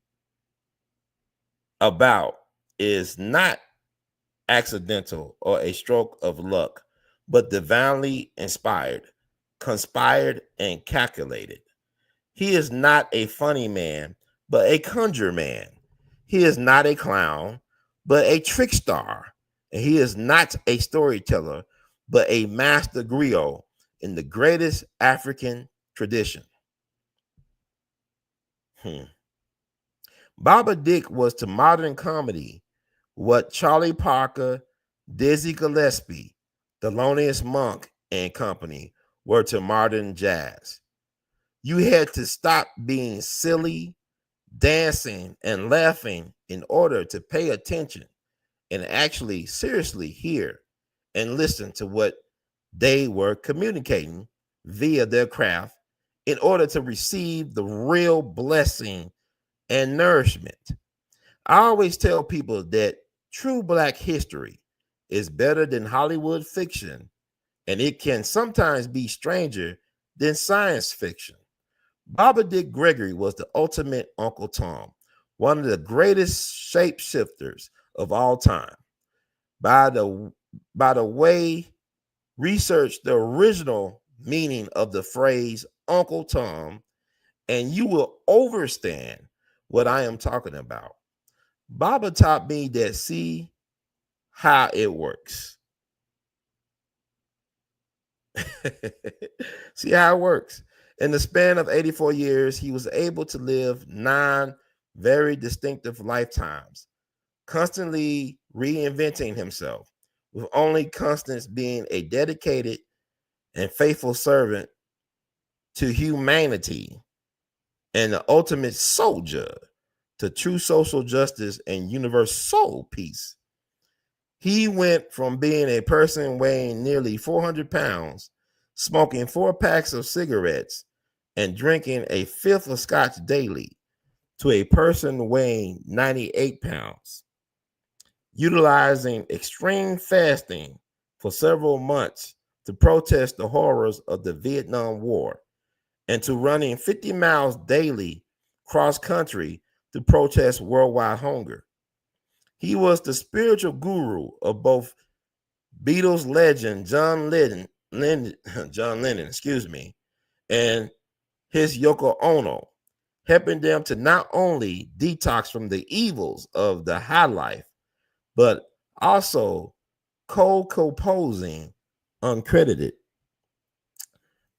about is not accidental or a stroke of luck, but divinely inspired, conspired, and calculated. He is not a funny man, but a conjure man. He is not a clown, but a trickster. And he is not a storyteller, but a master griot in the greatest African tradition. Baba Dick was to modern comedy what Charlie Parker, Dizzy Gillespie, Thelonious Monk and company were to modern jazz. You had to stop being silly, dancing, and laughing in order to pay attention and actually seriously hear and listen to what they were communicating via their craft in order to receive the real blessing and nourishment. I always tell people that true Black history is better than Hollywood fiction, and it can sometimes be stranger than science fiction. Baba Dick Gregory was the ultimate Uncle Tom, one of the greatest shapeshifters of all time. By the way, research the original meaning of the phrase Uncle Tom, and you will understand what I am talking about. Baba taught me that see how it works. See how it works. In the span of 84 years, he was able to live 9 very distinctive lifetimes, constantly reinventing himself, with only constance being a dedicated and faithful servant to humanity and the ultimate soldier to true social justice and universal peace. He went from being a person weighing nearly 400 pounds, smoking 4 packs of cigarettes, and drinking a fifth of scotch daily, to a person weighing 98 pounds, utilizing extreme fasting for several months to protest the horrors of the Vietnam War, and to running 50 miles daily cross country to protest worldwide hunger. He was the spiritual guru of both Beatles legend John Lennon, and his Yoko Ono, helping them to not only detox from the evils of the high life, but also co-composing uncredited.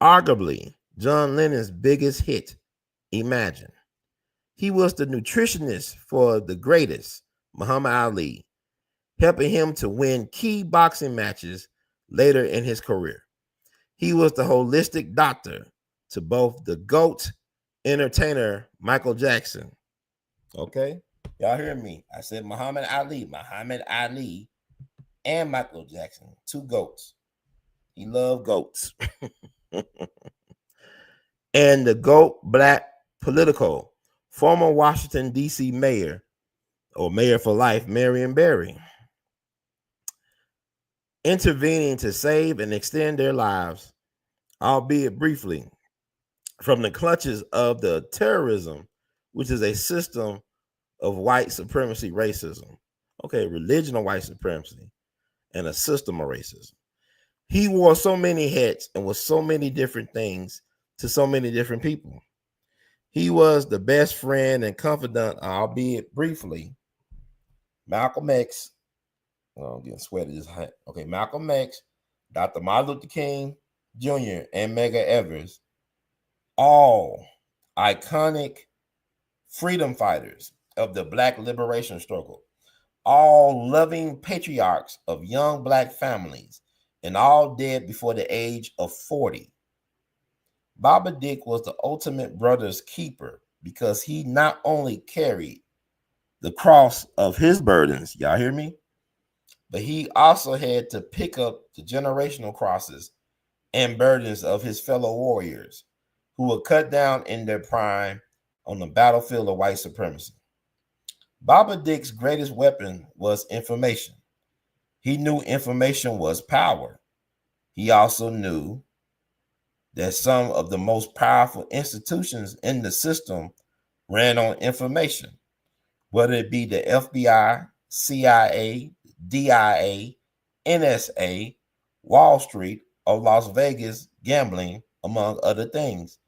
Arguably, John Lennon's biggest hit, Imagine. He was the nutritionist for the greatest, Muhammad Ali, helping him to win key boxing matches later in his career. He was the holistic doctor to both the GOAT entertainer Michael Jackson. Okay? Y'all hear me? I said Muhammad Ali, and Michael Jackson, 2 GOATs. He loved goats. And the GOAT Black political, former Washington, D.C. mayor, or mayor for life, Marion Barry, intervening to save and extend their lives, albeit briefly, from the clutches of the terrorism, which is a system of white supremacy racism. Okay, religion of white supremacy and a system of racism. He wore so many hats and was so many different things to so many different people. He was the best friend and confidant, albeit briefly, Malcolm X. Oh, I'm getting sweaty. Just okay, Malcolm X, Dr. Martin Luther King Jr., and Medgar Evers, all iconic freedom fighters of the Black liberation struggle, all loving patriarchs of young Black families, and all dead before the age of 40. Baba Dick was the ultimate brother's keeper because he not only carried the cross of his burdens, y'all hear me? But he also had to pick up the generational crosses and burdens of his fellow warriors who were cut down in their prime on the battlefield of white supremacy. Baba Dick's greatest weapon was information. He knew information was power. He also knew that some of the most powerful institutions in the system ran on information, whether it be the FBI, CIA, DIA, NSA, Wall Street, or Las Vegas gambling, among other things.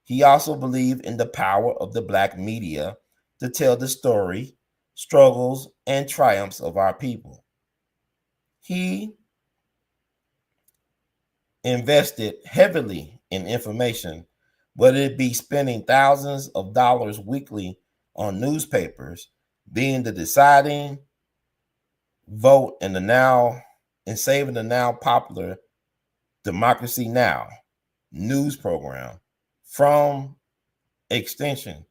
He also believed in the power of the Black media to tell the story, struggles, and triumphs of our people. He invested heavily in information Would it be spending thousands of dollars weekly on newspapers, being the deciding vote in the now and saving the now popular Democracy Now! News program from extension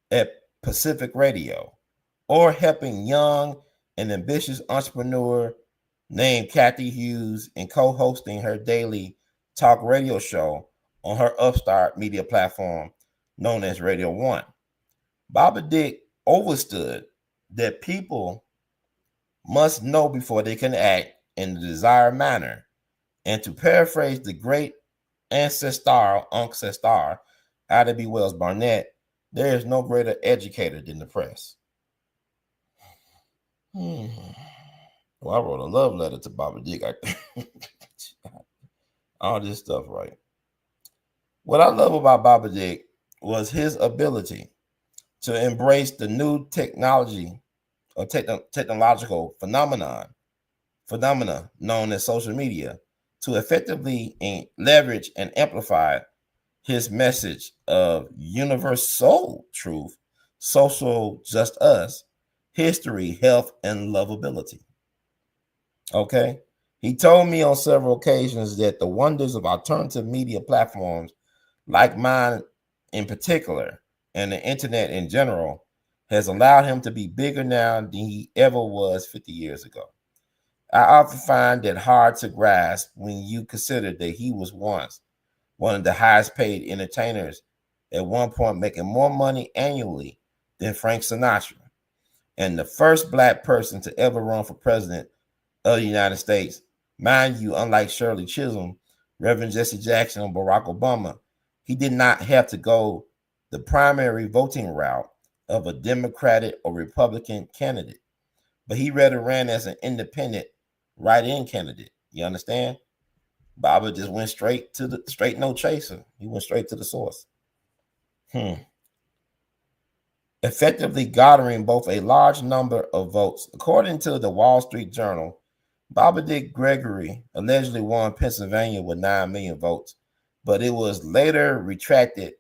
at Pacific Radio, or helping young and ambitious entrepreneur named Kathy Hughes and co-hosting her daily talk radio show on her upstart media platform known as Radio One? Baba Dick understood that people must know before they can act in the desired manner. And to paraphrase the great ancestor Ida B. Wells Barnett, there is no greater educator than the press. Well, I wrote a love letter to Baba Dick. All this stuff, right? What I love about Baba Dick was his ability to embrace the new technology or technological phenomena known as social media to effectively leverage and amplify his message of universal truth, social just us, history, health, and lovability. Okay? He told me on several occasions that the wonders of alternative media platforms like mine in particular, and the internet in general, has allowed him to be bigger now than he ever was 50 years ago. I often find that hard to grasp when you consider that he was once one of the highest paid entertainers, at one point making more money annually than Frank Sinatra, and the first Black person to ever run for president of the United States. Mind you, unlike Shirley Chisholm, Reverend Jesse Jackson, or Barack Obama, he did not have to go the primary voting route of a Democratic or Republican candidate, but he rather ran as an independent write-in candidate. You understand? Baba just went straight no chaser. He went straight to the source. Effectively garnering both a large number of votes. According to the Wall Street Journal, Baba Dick Gregory allegedly won Pennsylvania with 9 million votes, but it was later retracted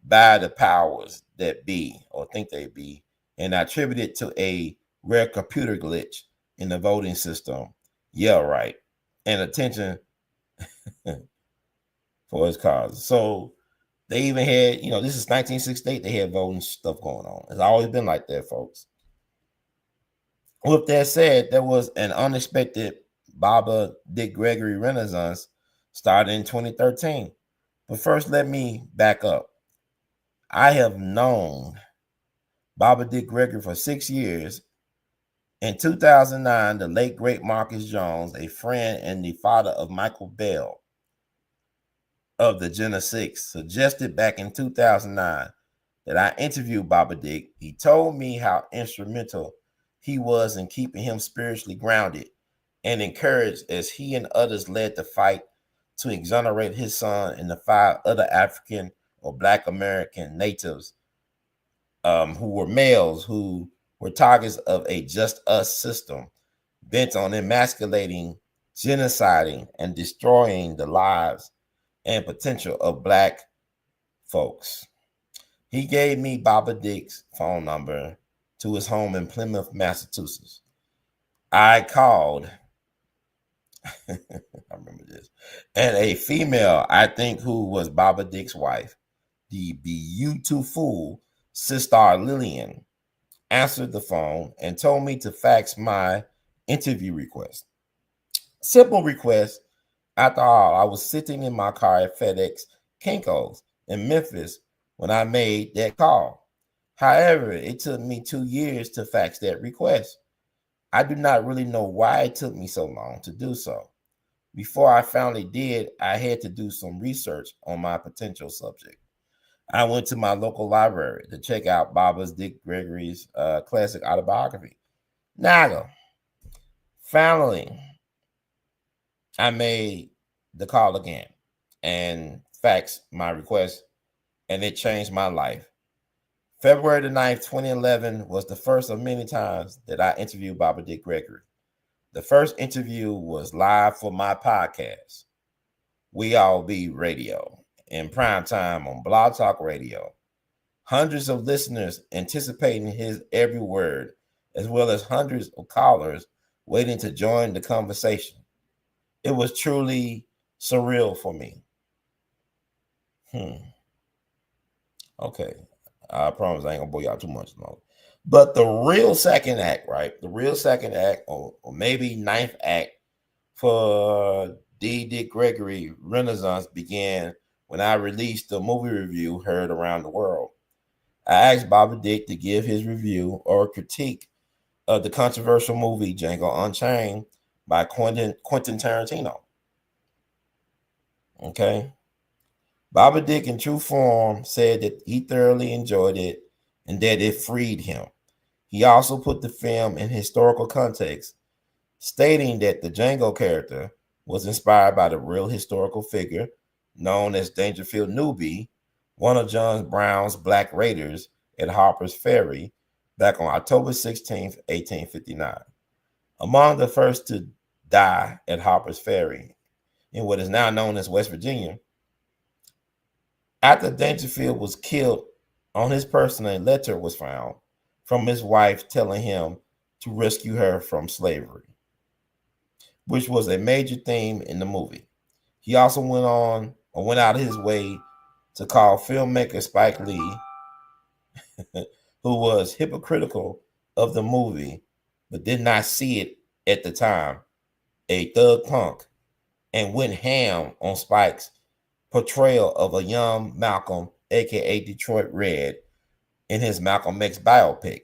by the powers that be, or think they be, and attributed to a rare computer glitch in the voting system. Yeah, right. And attention for his cause. So they even had, this is 1968, they had voting stuff going on. It's always been like that, folks. With that said, there was an unexpected Baba Dick Gregory Renaissance started in 2013. But first, let me back up. I have known Baba Dick Gregory for 6 years. In 2009, the late great Marcus Jones, a friend and the father of Michael Bell of the Gen 6, suggested back in 2009 that I interviewed Baba Dick. He told me how instrumental he was in keeping him spiritually grounded and encouraged as he and others led the fight to exonerate his son and the 5 other African or Black American natives who were males who were targets of a just us system bent on emasculating, genociding, and destroying the lives and potential of Black folks. He gave me Baba Dick's phone number to his home in Plymouth, Massachusetts. I called, I remember this, and a female, I think, who was Baba Dick's wife, the beautiful Sister Lillian, answered the phone and told me to fax my interview request. Simple request. After all, I was sitting in my car at FedEx Kinko's in Memphis when I made that call. However, it took me 2 years to fax that request. I do not really know why it took me so long to do so. Before I finally did, I had to do some research on my potential subject. I went to my local library to check out Baba Dick Gregory's classic autobiography, Naga. Finally, I made the call again and faxed my request, and it changed my life. February the 9th, 2011 was the first of many times that I interviewed Baba Dick Gregory. The first interview was live for my podcast, We All Be Radio, in prime time on Blog Talk Radio. Hundreds of listeners anticipating his every word, as well as hundreds of callers waiting to join the conversation. It was truly surreal for me. Okay. I promise I ain't gonna bore y'all too much longer. But the real second act, right? The real second act, or maybe ninth act for D. Dick Gregory Renaissance began when I released the movie review heard around the world. I asked Bobby Dick to give his review or critique of the controversial movie Django Unchained by Quentin Tarantino. Okay. Bobby Dick, in true form, said that he thoroughly enjoyed it and that it freed him. He also put the film in historical context, stating that the Django character was inspired by the real historical figure known as Dangerfield Newby, one of John Brown's Black Raiders at Harper's Ferry back on October 16, 1859. Among the first to die at Harper's Ferry in what is now known as West Virginia, after Dangerfield was killed, on his person a letter was found from his wife telling him to rescue her from slavery, which was a major theme in the movie. He also went out of his way to call filmmaker Spike Lee, who was hypocritical of the movie but did not see it at the time, a thug punk, and went ham on Spike's portrayal of a young Malcolm, aka Detroit Red, in his Malcolm X biopic.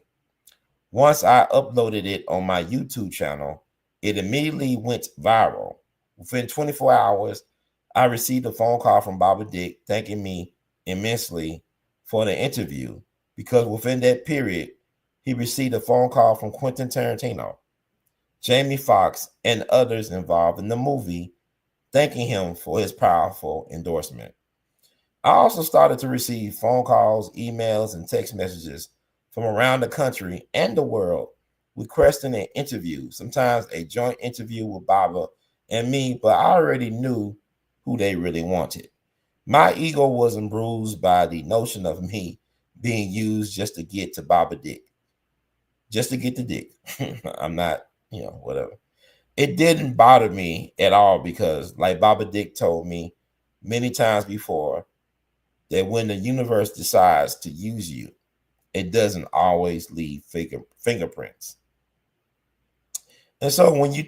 Once I uploaded it on my YouTube channel, it immediately went viral. Within 24 hours, I received a phone call from Bobby Dick thanking me immensely for the interview, because within that period, he received a phone call from Quentin Tarantino, Jamie Foxx, and others involved in the movie, thanking him for his powerful endorsement. I also started to receive phone calls, emails, and text messages from around the country and the world requesting an interview, sometimes a joint interview with Baba and me, but I already knew who they really wanted. My ego wasn't bruised by the notion of me being used just to get to Baba Dick, just to get the dick. I'm not, whatever. It didn't bother me at all because, like Baba Dick told me many times before, that when the universe decides to use you, it doesn't always leave fingerprints. And so when you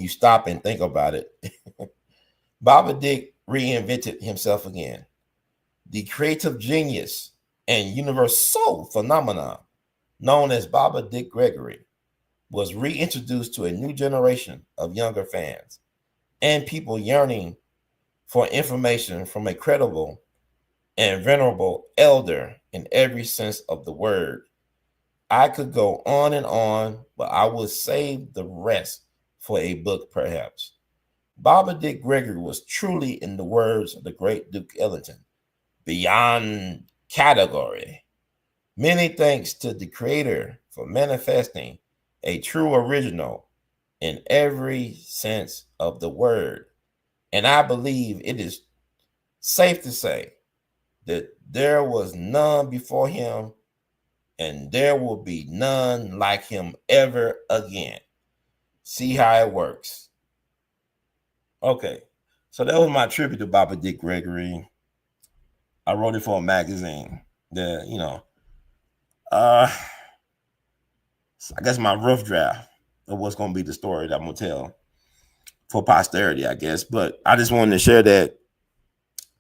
stop and think about it, Baba Dick reinvented himself again. The creative genius and universal phenomenon known as Baba Dick Gregory was reintroduced to a new generation of younger fans and people yearning for information from a credible and venerable elder in every sense of the word. I could go on and on, but I will save the rest for a book, perhaps. Baba Dick Gregory was truly, in the words of the great Duke Ellington, beyond category. Many thanks to the Creator for manifesting a true original in every sense of the word. And I believe it is safe to say that there was none before him and there will be none like him ever again. See how it works. Okay, so that was my tribute to Baba Dick Gregory. I wrote it for a magazine. I guess my rough draft of what's going to be the story that I'm going to tell for posterity, I guess. But I just wanted to share that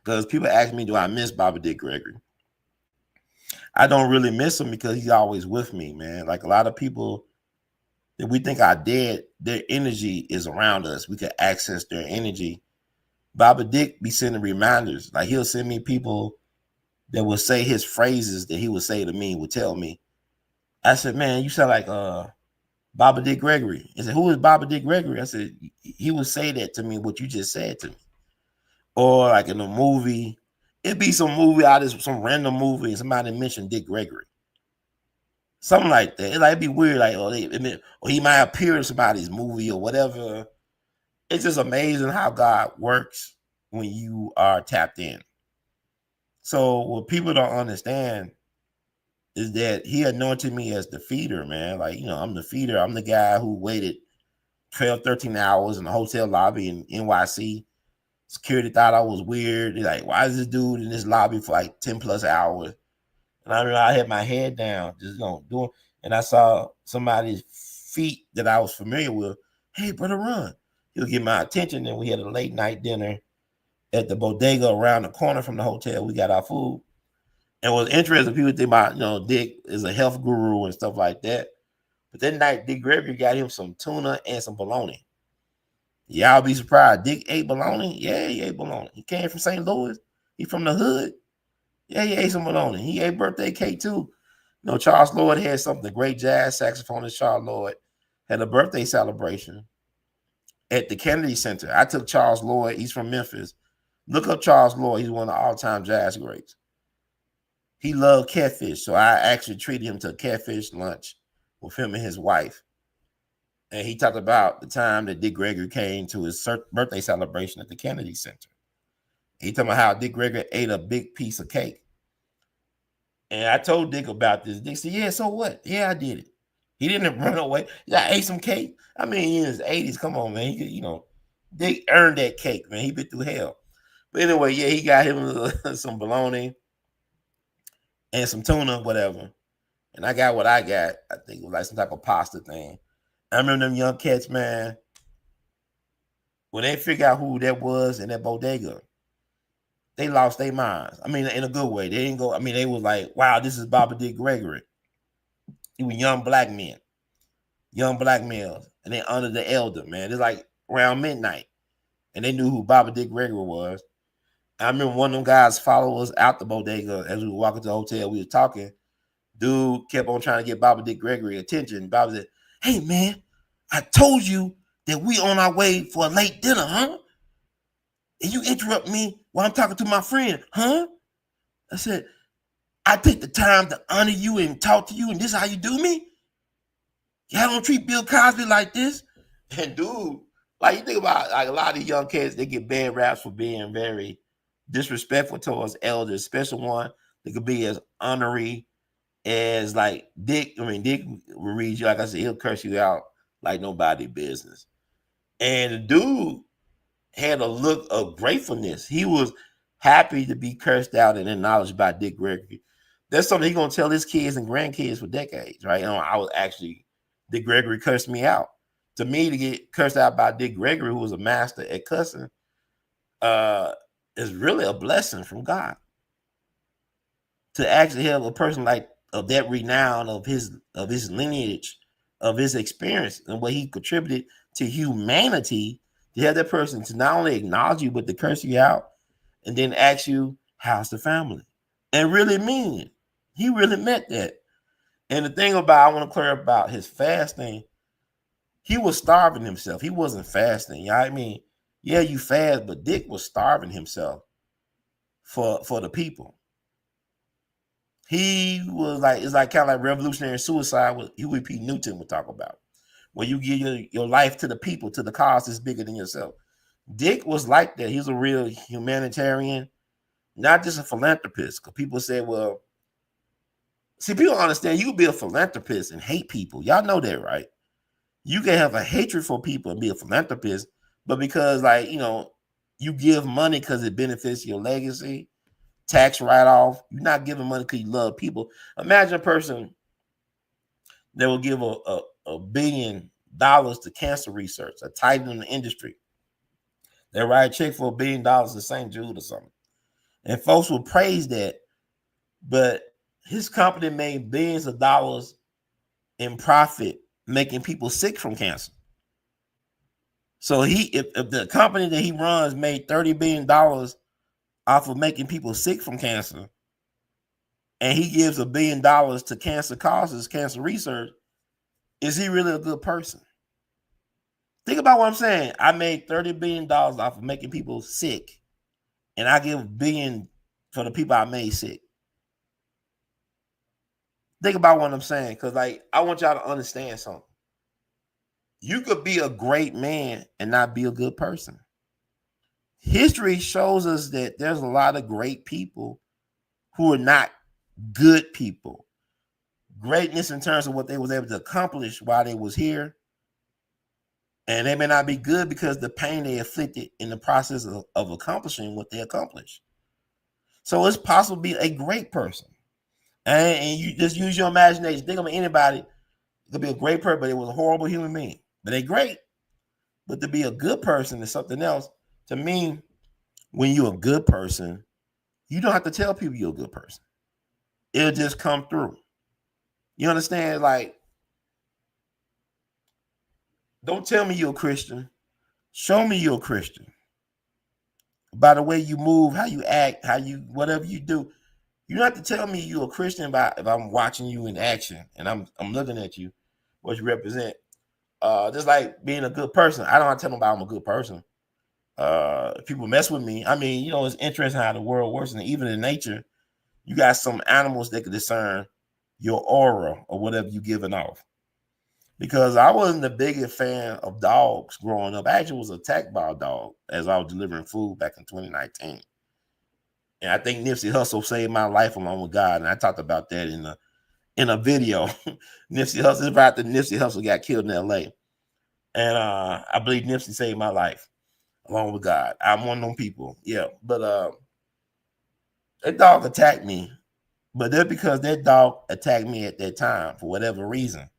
because people ask me, do I miss Baba Dick Gregory? I don't really miss him because he's always with me, man. Like a lot of people that we think are dead, their energy is around us. We can access their energy. Baba Dick be sending reminders. Like he'll send me people that will say his phrases that he would say to me, would tell me. I said, man, you sound like Baba Dick Gregory. He said, who is Baba Dick Gregory? I said, he would say that to me, what you just said to me. Or like in a movie, it'd be some movie out of some random movie and somebody mentioned Dick Gregory. Something like that. It'd be weird, like, or he might appear in somebody's movie or whatever. It's just amazing how God works when you are tapped in. So what people don't understand is that he anointed me as the feeder, man. Like, I'm the feeder. I'm the guy who waited 12, 13 hours in the hotel lobby in NYC. Security thought I was weird. They're like, why is this dude in this lobby for like 10 plus hours? And I remember I had my head down, just doing, and I saw somebody's feet that I was familiar with. Hey, brother, run. He'll get my attention. And we had a late night dinner at the bodega around the corner from the hotel. We got our food. And what's interesting, people think about, Dick is a health guru and stuff like that. But that night, Dick Gregory got him some tuna and some bologna. Y'all be surprised. Dick ate bologna? Yeah, he ate bologna. He came from St. Louis. He from the hood. Yeah, he ate some bologna. He ate birthday cake too. Charles Lloyd had something. The great jazz saxophonist Charles Lloyd had a birthday celebration at the Kennedy Center. I took Charles Lloyd. He's from Memphis. Look up Charles Lloyd. He's one of the all-time jazz greats. He loved catfish, so I actually treated him to a catfish lunch with him and his wife. And he talked about the time that Dick Gregory came to his birthday celebration at the Kennedy Center. He talked about how Dick Gregory ate a big piece of cake. And I told Dick about this. Dick said, yeah, so what? Yeah, I did it. He didn't run away. I ate some cake. I mean, in his 80s, come on, man. Dick earned that cake, man. He been through hell. But anyway, yeah, he got him some bologna and some tuna, whatever. And I got what I got. I think it was like some type of pasta thing. I remember them young cats, man, when they figured out who that was in that bodega, they lost their minds. I mean, in a good way. They didn't go, they was like, wow, this is Baba Dick Gregory. He was young black men, young black males, and they honored the elder, man. It's like around midnight, and they knew who Baba Dick Gregory was. I remember one of them guys followed us out the bodega as we were walking to the hotel. We were talking. Dude kept on trying to get Baba Dick Gregory attention. Baba said, hey, man, I told you that we on our way for a late dinner, huh? And you interrupt me while I'm talking to my friend, huh? I said, I take the time to honor you and talk to you, and this is how you do me? Y'all don't treat Bill Cosby like this? And dude, like you think about like a lot of these young kids, they get bad raps for being very disrespectful towards elders, especially one that could be as honorary as like Dick. Dick will read you, like I said, he'll curse you out like nobody business. And the dude had a look of gratefulness. He was happy to be cursed out and acknowledged by Dick Gregory. That's something he's gonna tell his kids and grandkids for decades, right? I was actually, Dick Gregory cursed me out. To me, to get cursed out by Dick Gregory, who was a master at cussing, is really a blessing from God. To actually have a person like of that renown, of his lineage, of his experience, and what he contributed to humanity, to have that person to not only acknowledge you, but to curse you out, and then ask you, how's the family? And really mean it. He really meant that. And the thing about, I want to clear about his fasting, he was starving himself. He wasn't fasting. You know what I mean? Yeah, you fast, but Dick was starving himself for the people. He was like, it's like kind of like revolutionary suicide, what Huey P. Newton would talk about, where you give your life to the people, to the cause that's bigger than yourself. Dick was like that. He was a real humanitarian, not just a philanthropist. Because people say, well, see, people understand you can be a philanthropist and hate people. Y'all know that, right? You can have a hatred for people and be a philanthropist, but because, like, you give money because it benefits your legacy, tax write-off, you're not giving money because you love people. Imagine a person that will give a $1 billion to cancer research, a titan in the industry. They write a check for $1 billion to St. Jude or something. And folks will praise that, but his company made billions of dollars in profit, making people sick from cancer. So if the company that he runs made $30 billion off of making people sick from cancer, and he gives $1 billion to cancer causes, cancer research, is he really a good person? Think about what I'm saying. I made $30 billion off of making people sick, and I give $1 billion for the people I made sick. Think about what I'm saying, because like I want y'all to understand something. You could be a great man and not be a good person. history shows us that there's a lot of great people who are not good people. Greatness in terms of what they was able to accomplish while they was here. And they may not be good because the pain they inflicted in the process of accomplishing what they accomplished. So it's possible to be a great person. And you just use your imagination. Think of anybody. It could be a great person, but it was a horrible human being. But they're great. But to be a good person is something else. To me, when you're a good person, you don't have to tell people you're a good person. It'll just come through. You understand? Like, don't tell me you're a Christian. Show me you're a Christian. By the way you move, how you act, how you, whatever you do. You don't have to tell me you're a Christian by if I'm watching you in action and I'm looking at you, what you represent. Just like being a good person. I don't have to tell them about I'm a good person. If people mess with me, I mean, it's interesting how the world works, and even in nature, you got some animals that can discern your aura or whatever you're giving off. Because I wasn't the biggest fan of dogs growing up. I actually was attacked by a dog as I was delivering food back in 2019. And I think Nipsey Hussle saved my life along with God. And I talked about that in a video. Nipsey Hussle, right after Nipsey Hussle got killed in LA. And I believe Nipsey saved my life along with God. I'm one of them people. Yeah. But that dog attacked me. But that's because that dog attacked me at that time for whatever reason.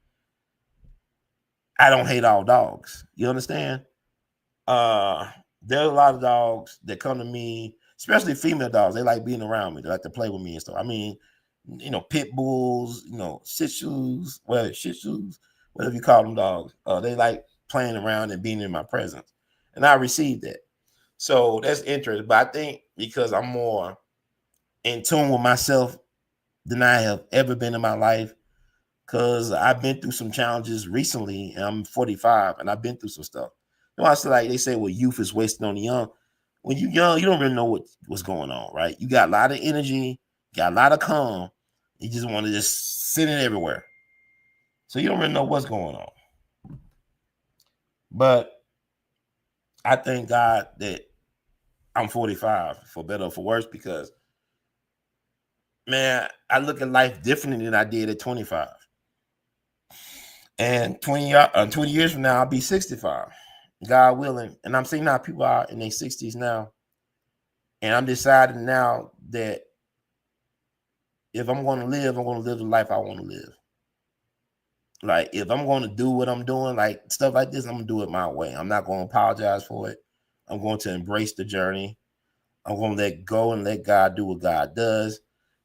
I don't hate all dogs. You understand? There's a lot of dogs that come to me, especially female dogs. They like being around me. They like to play with me and stuff. I mean, pit bulls, shih tzus, whatever you call them dogs. They like playing around and being in my presence. And I received that. So that's interesting. But I think because I'm more in tune with myself than I have ever been in my life, because I've been through some challenges recently, and I'm 45, and I've been through some stuff. I say, like they say, well, youth is wasted on the young. When you're young, you don't really know what's going on, right? You got a lot of energy, got a lot of calm. You just want to just sit in everywhere. So you don't really know what's going on. But I thank God that I'm 45, for better or for worse, because, man, I look at life differently than I did at 25. And 20 years from now, I'll be 65, God willing. And I'm seeing how people are in their 60s now. And I'm deciding now that if I'm going to live, I'm going to live the life I want to live. Like, if I'm going to do what I'm doing, like stuff like this, I'm going to do it my way. I'm not going to apologize for it. I'm going to embrace the journey. I'm going to let go and let God do what God does.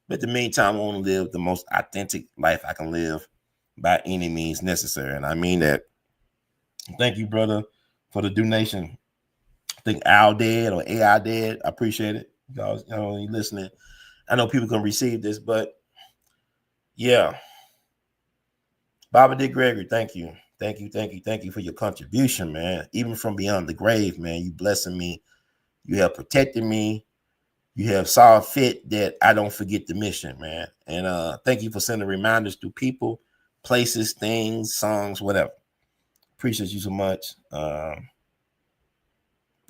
But in the meantime, I want to live the most authentic life I can live by any means necessary. And I mean that. Thank you, brother, for the donation. I think A.L.L did, or A.L.L did. I appreciate it. You listening. I know people can receive this, but yeah. Baba D. Gregory, thank you. Thank you for your contribution, man. Even from beyond the grave, man, you blessing me. You have protected me. You have saw fit that I don't forget the mission, man. And thank you for sending reminders to people, places, things, songs, whatever. Appreciate you so much. We're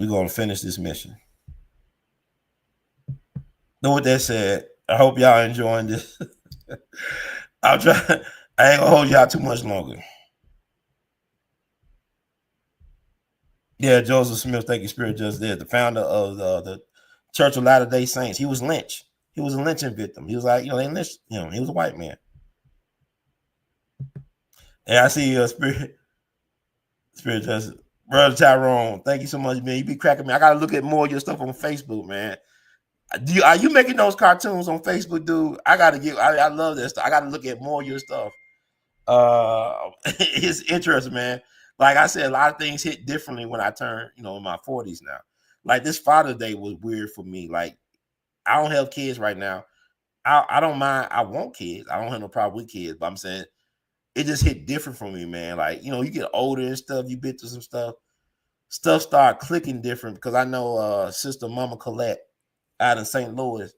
going to finish this mission. Know what that said? I hope y'all enjoying this. I'll try. I ain't gonna hold y'all too much longer. Yeah, Joseph Smith, thank you, Spirit Just There, the founder of the Church of Latter-day Saints. He was lynched. He was a lynching victim. He was like, they lynched him. He was a white man. And I see Spirit Just, Brother Tyrone, thank you so much, man. You be cracking me. I gotta look at more of your stuff on Facebook, man. Are you making those cartoons on Facebook, dude? I love that stuff. I gotta look at more of your stuff. It's interesting, man. Like I said, a lot of things hit differently when I turn, in my 40s now. Like this Father's Day was weird for me. Like, I don't have kids right now. I don't mind. I want kids. I don't have no problem with kids, but I'm saying it just hit different for me, man. Like, you get older and stuff. You've been through some stuff. Stuff start clicking different because I know Sister Mama Colette out in St. Louis.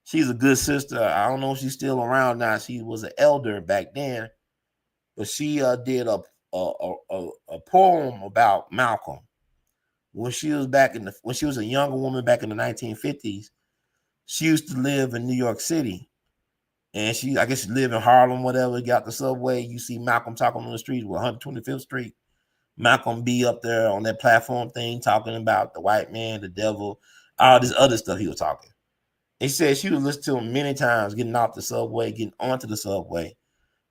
She's a good sister. I don't know if she's still around now. She was an elder back then, but she did a poem about Malcolm, when she was a younger woman back in the 1950s, she used to live in New York City. And I guess she lived in Harlem, whatever, got the subway. You see Malcolm talking on the street with 125th Street. Malcolm be up there on that platform thing talking about the white man, the devil, all this other stuff he was talking. He said she would listen to him many times, getting off the subway, getting onto the subway.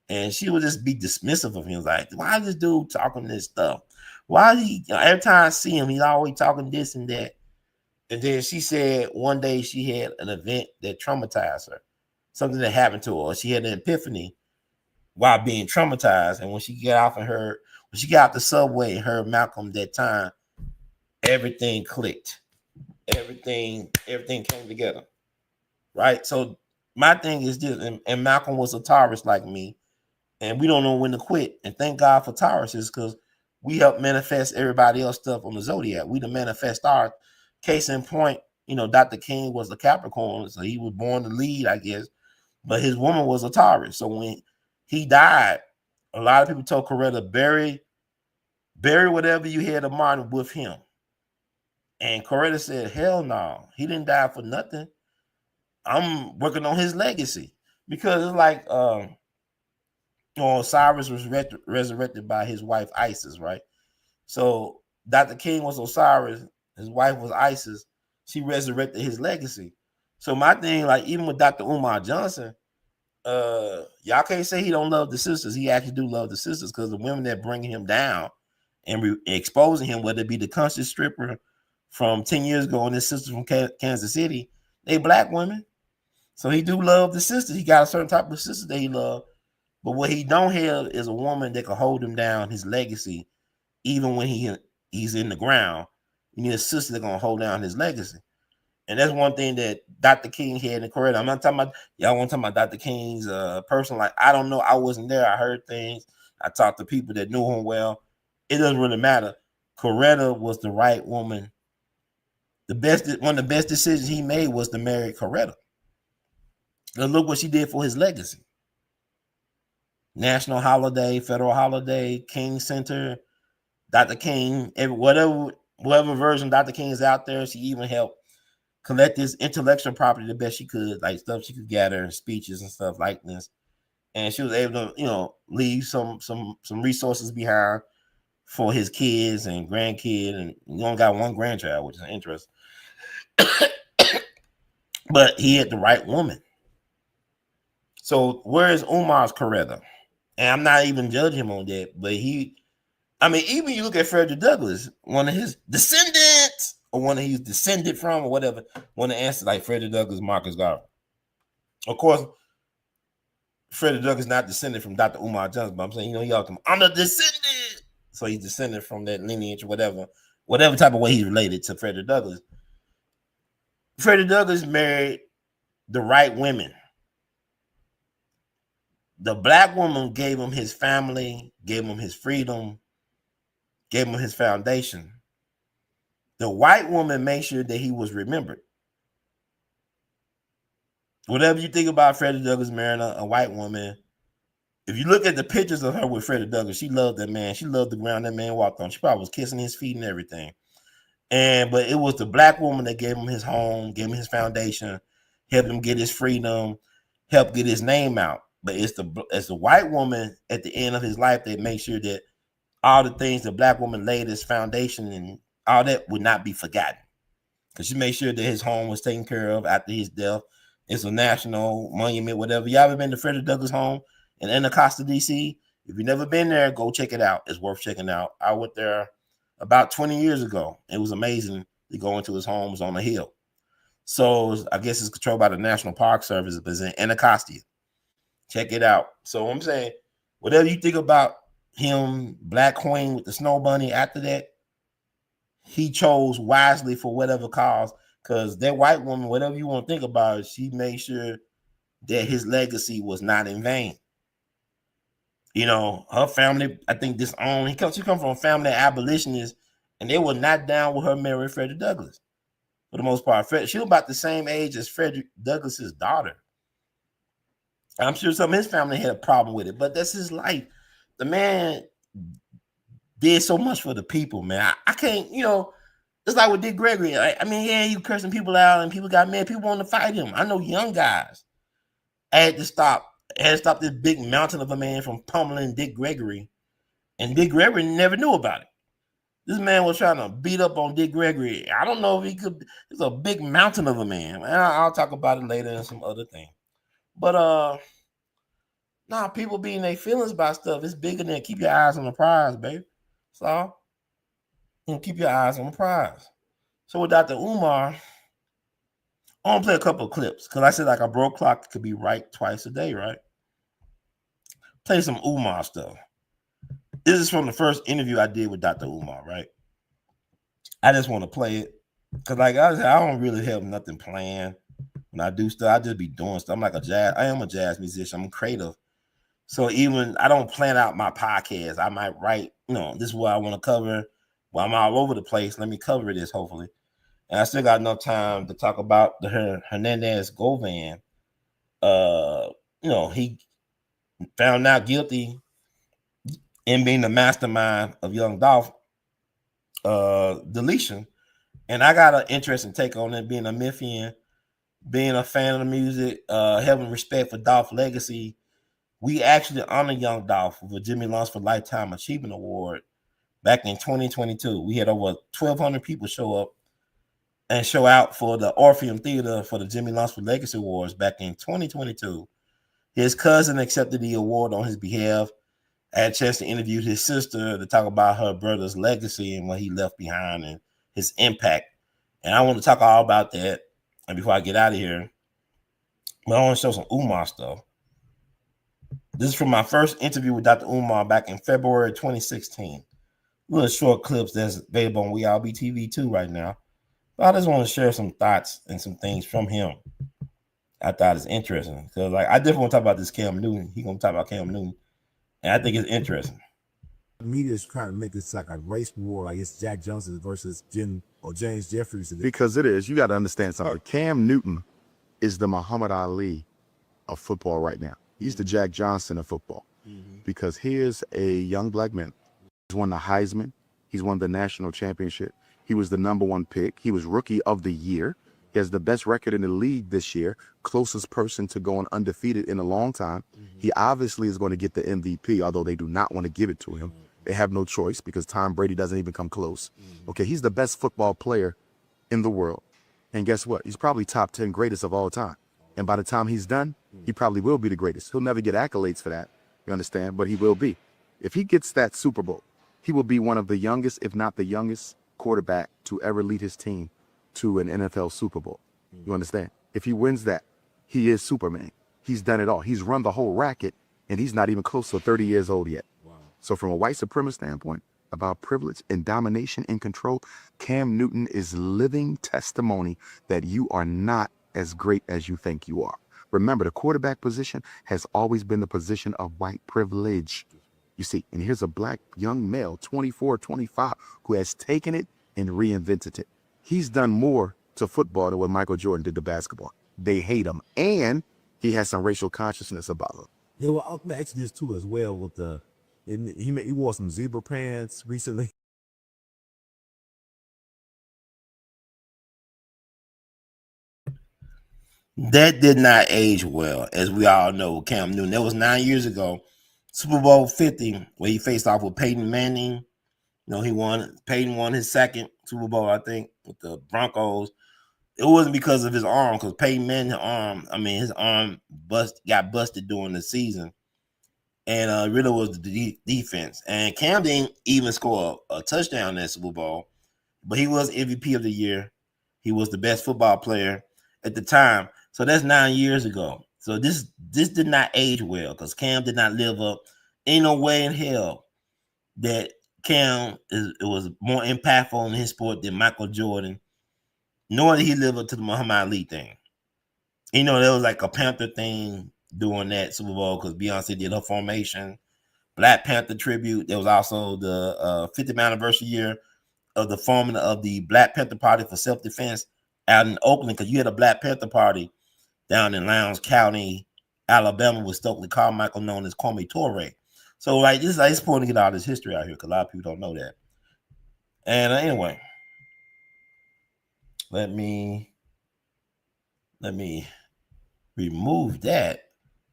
And she would just be dismissive of him. Like, why is this dude talking this stuff? Why is he, every time I see him, he's always talking this and that. And then she said one day she had an event that traumatized her. Something that happened to her. She had an epiphany while being traumatized. And when she got out the subway and heard Malcolm that time, everything clicked. Everything came together. Right? So my thing is this, and Malcolm was a Taurus like me, and we don't know when to quit. And thank God for Tauruses, because we help manifest everybody else stuff on the zodiac. We to manifest our case in point. Dr. King was a Capricorn, so he was born to lead, I guess. But his woman was a Taurus. So when he died, a lot of people told Coretta, bury whatever you had of Martin with him. And Coretta said, hell no, he didn't die for nothing. I'm working on his legacy. Because it's like Osiris was resurrected by his wife Isis, right? So Dr. King was Osiris, his wife was Isis. She resurrected his legacy. So my thing, like even with Dr. Umar Johnson, y'all can't say he don't love the sisters. He actually do love the sisters, because the women that bring him down and exposing him, whether it be the country stripper from 10 years ago and his sister from Kansas City, they black women. So he do love the sisters. He got a certain type of sister that he love. But what he don't have is a woman that can hold him down, his legacy, even when he's in the ground. You need a sister that's gonna hold down his legacy. And that's one thing that Dr. King had in Coretta. I'm not talking about, y'all want to talk about Dr. King's person. Like, I don't know. I wasn't there. I heard things. I talked to people that knew him well. It doesn't really matter. Coretta was the right woman. One of the best decisions he made was to marry Coretta. And look what she did for his legacy. National holiday, federal holiday, King Center, Dr. King, whatever version Dr. King is out there, she even helped collect this intellectual property the best she could, like stuff she could gather, speeches and stuff like this. And she was able to, leave some resources behind for his kids and grandkid. And he only got one grandchild, which is interesting. But he had the right woman. So where is Umar's Coretta? And I'm not even judging him on that, but even you look at Frederick Douglass, one of his descendants, or one that he's descended from, or whatever, one of the answers like Frederick Douglass, Marcus Garvey. Of course, Frederick Douglass not descended from Dr. Umar Johnson, but I'm saying, I'm the descendant. So he's descended from that lineage, or whatever type of way he's related to Frederick Douglass. Frederick Douglass married the right women. The black woman gave him his family, gave him his freedom, gave him his foundation. The white woman made sure that he was remembered. Whatever you think about Frederick Douglass marrying a white woman, if you look at the pictures of her with Frederick Douglass, she loved that man. She loved the ground that man walked on. She probably was kissing his feet and everything. But it was the black woman that gave him his home, gave him his foundation, helped him get his freedom, helped get his name out. But it's the white woman at the end of his life that made sure that all the things the black woman laid as foundation and all that would not be forgotten. Because she made sure that his home was taken care of after his death. It's a national monument, whatever. Y'all ever been to Frederick Douglass' home in Anacostia, D.C.? If you've never been there, go check it out. It's worth checking out. I went there about 20 years ago. It was amazing to go into his home. It was on a hill. So I guess it's controlled by the National Park Service, but it's in Anacostia. Check it out. So I'm saying, whatever you think about him, Black Queen with the snow bunny, after that, he chose wisely for whatever cause, because that white woman, whatever you want to think about it, she made sure that his legacy was not in vain. Her family, I think disowned. She come from a family of abolitionists, and they were not down with her marrying Frederick Douglass. For the most part, she was about the same age as Frederick Douglass's daughter. I'm sure some of his family had a problem with it, but that's his life. The man did so much for the people, man. I can't, It's like with Dick Gregory. I mean, yeah, he cursing people out and people got mad. People want to fight him. I know young guys had to stop this big mountain of a man from pummeling Dick Gregory. And Dick Gregory never knew about it. This man was trying to beat up on Dick Gregory. I don't know if he could. It's a big mountain of a man. I'll talk about it later and some other thing. But people being their feelings about stuff. It's bigger than keep your eyes on the prize, baby. So keep your eyes on the prize. So with Dr. Umar, I want to play a couple of clips because I said like a broke clock could be right twice a day, right? Play some Umar stuff. This is from the first interview I did with Dr. Umar, right? I just want to play it because, like I said, I don't really have nothing planned when I do stuff. I just be doing stuff. I am a jazz musician. I'm creative. So even I don't plan out my podcast. I might write, this is what I want to cover. Well, I'm all over the place. Let me cover this, hopefully. And I still got enough time to talk about the Hernandez Govan. He found out guilty in being the mastermind of Young Dolph deletion. And I got an interesting take on it, being a Memphian, being a fan of the music, having respect for Dolph legacy. We actually honored Young Dolph with a Jimmy Lunsford Lifetime Achievement Award back in 2022. We had over 1,200 people show up and show out for the Orpheum Theater for the Jimmy Lunsford Legacy Awards back in 2022. His cousin accepted the award on his behalf. I had a chance to interview his sister to talk about her brother's legacy and what he left behind and his impact. And I want to talk all about that. And before I get out of here, I want to show some Umar stuff. This is from my first interview with Dr. Umar back in February 2016. Little short clips that's available on We All Be TV too right now. But I just want to share some thoughts and some things from him. I thought it's interesting because, like, I definitely want to talk about this Cam Newton. He's gonna talk about Cam Newton, and I think it's interesting. The media is trying to make this like a race war, like it's Jack Johnson versus James Jeffries. Because it is. You got to understand something. Cam Newton is the Muhammad Ali of football right now. He's the Jack Johnson of football. Because here's a young black man. He's won the Heisman. He's won the national championship. He was the #1 pick. He was rookie of the year. He has the best record in the league this year. Closest person to going undefeated in a long time. He obviously is going to get the MVP, although they do not want to give it to him. They have no choice because Tom Brady doesn't even come close. Okay, he's the best football player in the world. And guess what? He's probably top 10 greatest of all time. And by the time he's done, he probably will be the greatest. He'll never get accolades for that, you understand? But he will be. If he gets that Super Bowl, he will be one of the youngest, if not the youngest, quarterback to ever lead his team to an NFL Super Bowl. You understand? If he wins that, he is Superman. He's done it all. He's run the whole racket, and he's not even close to 30 years old yet. Wow. So from a white supremacist standpoint, about privilege and domination and control, Cam Newton is living testimony that you are not as great as you think you are. Remember, the quarterback position has always been the position of white privilege. You see, and here's a black young male, 24, 25, who has taken it and reinvented it. He's done more to football than what Michael Jordan did to basketball. They hate him, and he has some racial consciousness about him. Yeah, well, I'm gonna ask you this too as well. With he wore some zebra pants recently. That did not age well, as we all know. Cam Newton. That was 9 years ago, Super Bowl 50, where he faced off with Peyton Manning. Peyton won his second Super Bowl, I think, with the Broncos. It wasn't because of his arm, because Peyton Manning's his arm got busted during the season. And it really was the defense. And Cam didn't even score a touchdown in that Super Bowl, but he was MVP of the year. He was the best football player at the time. So that's 9 years ago. So this did not age well because Cam did not live up. Ain't no way in hell that Cam was more impactful in his sport than Michael Jordan, nor did he live up to the Muhammad Ali thing. There was like a Panther thing during that Super Bowl because Beyonce did her formation, Black Panther tribute. There was also the 50th anniversary year of the forming of the Black Panther Party for self-defense out in Oakland, because you had a Black Panther Party down in Lowndes County, Alabama, with Stokely Carmichael, known as Kwame Ture. So, like, this is important to get all this history out here because a lot of people don't know that. And anyway, let me remove that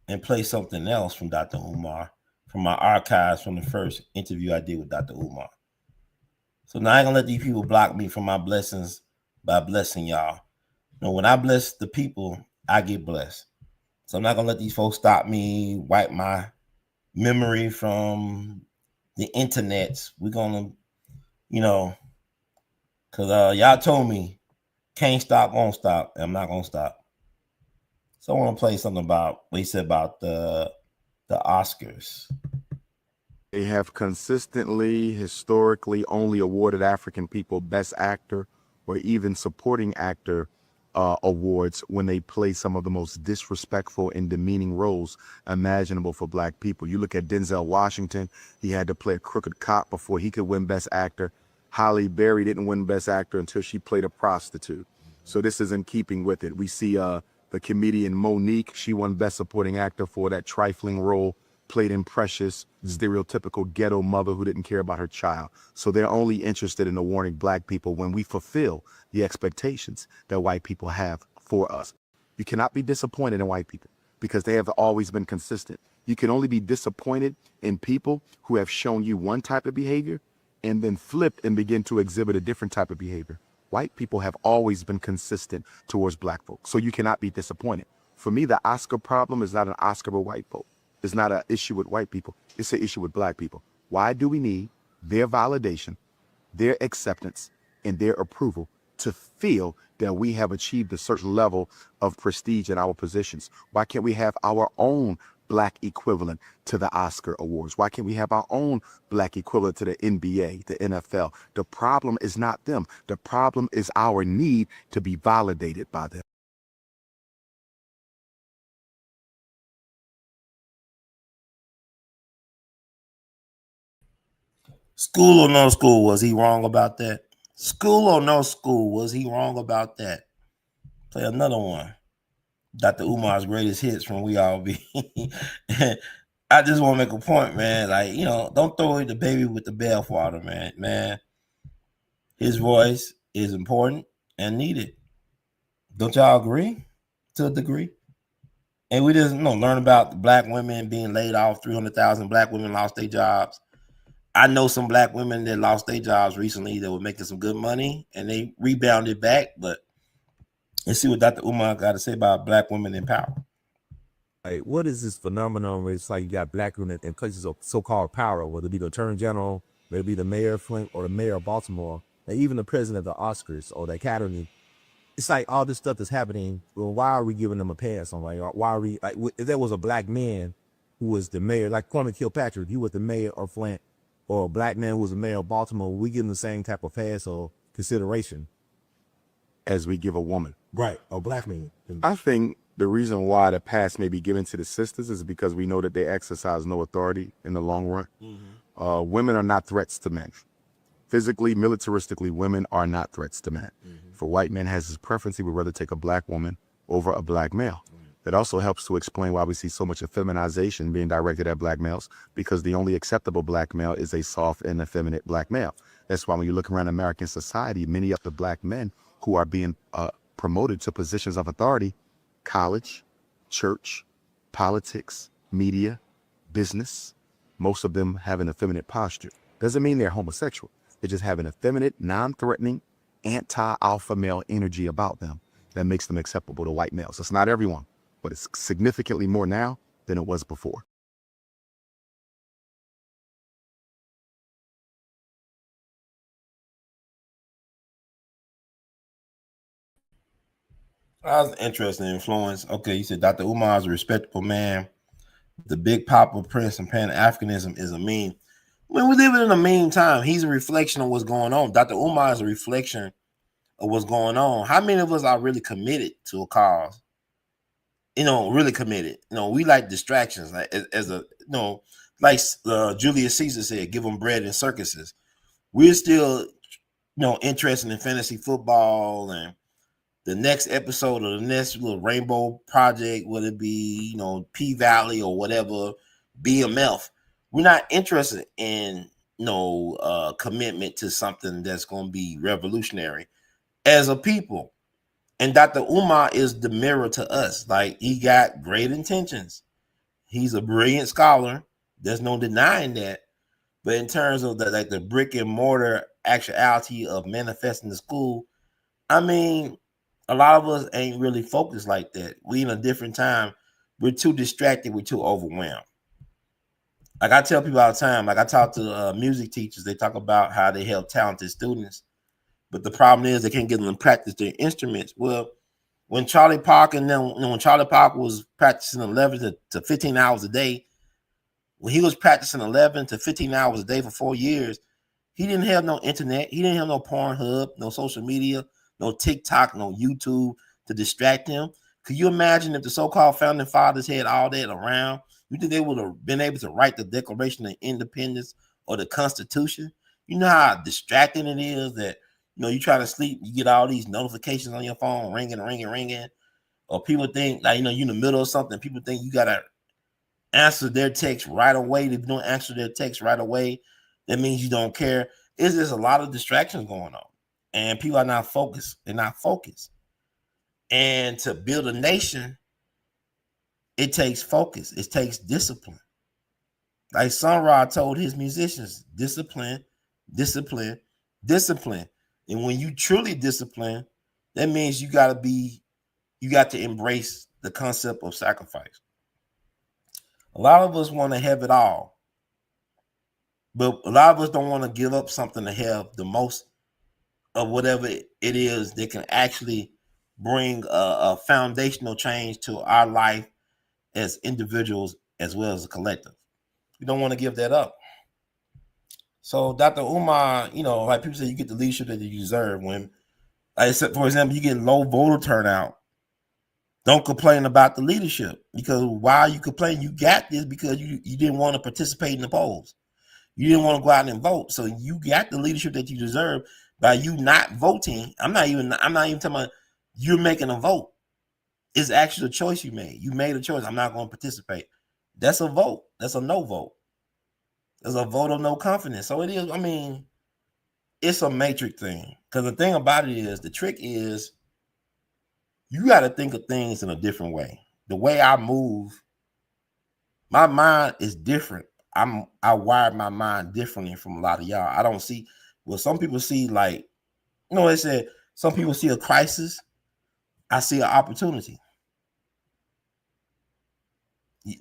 and play something else from Dr. Umar from my archives from the first interview I did with Dr. Umar. So now I ain't gonna let these people block me from my blessings by blessing y'all. You know, when I bless the people, I get blessed. So I'm not gonna let these folks stop me, wipe my memory from the internets. We're gonna, because y'all told me can't stop, won't stop, and I'm not gonna stop. So I want to play something about what he said about the Oscars. They have consistently, historically, only awarded African people Best Actor or even Supporting Actor awards when they play some of the most disrespectful and demeaning roles imaginable for Black people. You look at Denzel Washington, he had to play a crooked cop before he could win Best Actor. Halle Berry didn't win Best Actor until she played a prostitute. So this is in keeping with it. We see the comedian Monique, she won Best Supporting Actor for that trifling role, played in Precious, stereotypical ghetto mother who didn't care about her child. So they're only interested in awarding Black people when we fulfill the expectations that white people have for us. You cannot be disappointed in white people because they have always been consistent. You can only be disappointed in people who have shown you one type of behavior and then flipped and begin to exhibit a different type of behavior. White people have always been consistent towards Black folks, so you cannot be disappointed. For me, the Oscar problem is not an Oscar with white folk. It's not an issue with white people. It's an issue with Black people. Why do we need their validation, their acceptance, and their approval to feel that we have achieved a certain level of prestige in our positions? Why can't we have our own Black equivalent to the Oscar awards? Why can't we have our own Black equivalent to the NBA, the NFL? The problem is not them. The problem is our need to be validated by them. School or no school, was he wrong about that? School or no school, was he wrong about that? Play another one. Dr. Umar's greatest hits from We All Be. I just want to make a point, man. Like, don't throw away the baby with the bathwater, man. Man, his voice is important and needed. Don't y'all agree? To a degree. And we just learn about Black women being laid off. 300,000 Black women lost their jobs. I know some Black women that lost their jobs recently that were making some good money and they rebounded back. But let's see what Dr. Umar got to say about Black women in power. Like, what is this phenomenon where it's like you got Black women in places of so-called power, whether it be the Attorney General, whether it be the mayor of Flint or the mayor of Baltimore, and even the president of the Oscars or the Academy? It's like all this stuff that's happening. Well, why are we giving them a pass on? Like, why are we like? If there was a Black man who was the mayor, like Kwame Kilpatrick, he was the mayor of Flint, or a Black man who was the mayor of Baltimore, we give them the same type of pass or consideration As we give a woman. right? Or Black man. I think the reason why the pass may be given to the sisters is because we know that they exercise no authority in the long run. Women are not threats to men. Physically, militaristically, women are not threats to men. If a white man has his preference, he would rather take a Black woman over a Black male. That also helps to explain why we see so much effeminization being directed at Black males, because the only acceptable Black male is a soft and effeminate Black male. That's why when you look around American society, many of the Black men who are being promoted to positions of authority, college, church, politics, media, business, most of them have an effeminate posture. Doesn't mean they're homosexual. They just have an effeminate, non-threatening, anti-alpha male energy about them that makes them acceptable to white males. It's not everyone, but it's significantly more now than it was before. That was an interesting influence. Okay, you said Dr. Umar is a respectable man. The Big Papa Prince and Pan-Africanism is a meme. When we live in a meme time, he's a reflection of what's going on. Dr. Umar is a reflection of what's going on. How many of us are really committed to a cause? Really committed. We like distractions. Like as a like Julius Caesar said, give them bread and circuses. We're still interested in fantasy football and the next episode of the next little rainbow project, whether it be, P Valley or whatever, BMF. We're not interested in commitment to something that's going to be revolutionary. as a people. And Dr. Umar is the mirror to us. Like, he got great intentions. He's a brilliant scholar. There's no denying that. But in terms of the brick and mortar actuality of manifesting the school, I mean, a lot of us ain't really focused like that. We in a different time. We're too distracted. We're too overwhelmed. Like I tell people all the time, like I talk to music teachers, they talk about how they help talented students, but the problem is they can't get them to practice their instruments. Well, when Charlie Parker when Charlie Parker was practicing 11 to 15 hours a day, when he was practicing 11 to 15 hours a day for 4 years, he didn't have no internet. He didn't have no Pornhub, no social media, no TikTok, no YouTube to distract him. Could you imagine if the so-called founding fathers had all that around? You think they would have been able to write the Declaration of Independence or the Constitution? You know how distracting it is that, you try to sleep, you get all these notifications on your phone, ringing, or people think like, you're in the middle of something. People think you got to answer their text right away. If you don't answer their text right away, that means you don't care. It's just a lot of distractions going on, and people are not focused. They're not focused. And to build a nation, it takes focus. It takes discipline. Like Sun Ra told his musicians, discipline, discipline, discipline. And when you truly discipline, that means you got to embrace the concept of sacrifice. A lot of us want to have it all, but a lot of us don't want to give up something to have the most of whatever it is that can actually bring a foundational change to our life as individuals as well as a collective. We don't want to give that up. So Dr. Umar, like people say, you get the leadership that you deserve. When, like I said, for example, you get low voter turnout, don't complain about the leadership, because while you complain, you got this because you didn't want to participate in the polls. You didn't want to go out and vote. So you got the leadership that you deserve by you not voting. I'm not even talking about you're making a vote. It's actually a choice you made. You made a choice. I'm not going to participate. That's a vote. That's a no vote. That's a vote of no confidence. So it is, it's a matrix thing. Because the thing about it is, the trick is, you got to think of things in a different way. The way I move, my mind is different. I wired my mind differently from a lot of y'all. I don't see, some people see like, they said some people see a crisis. I see an opportunity.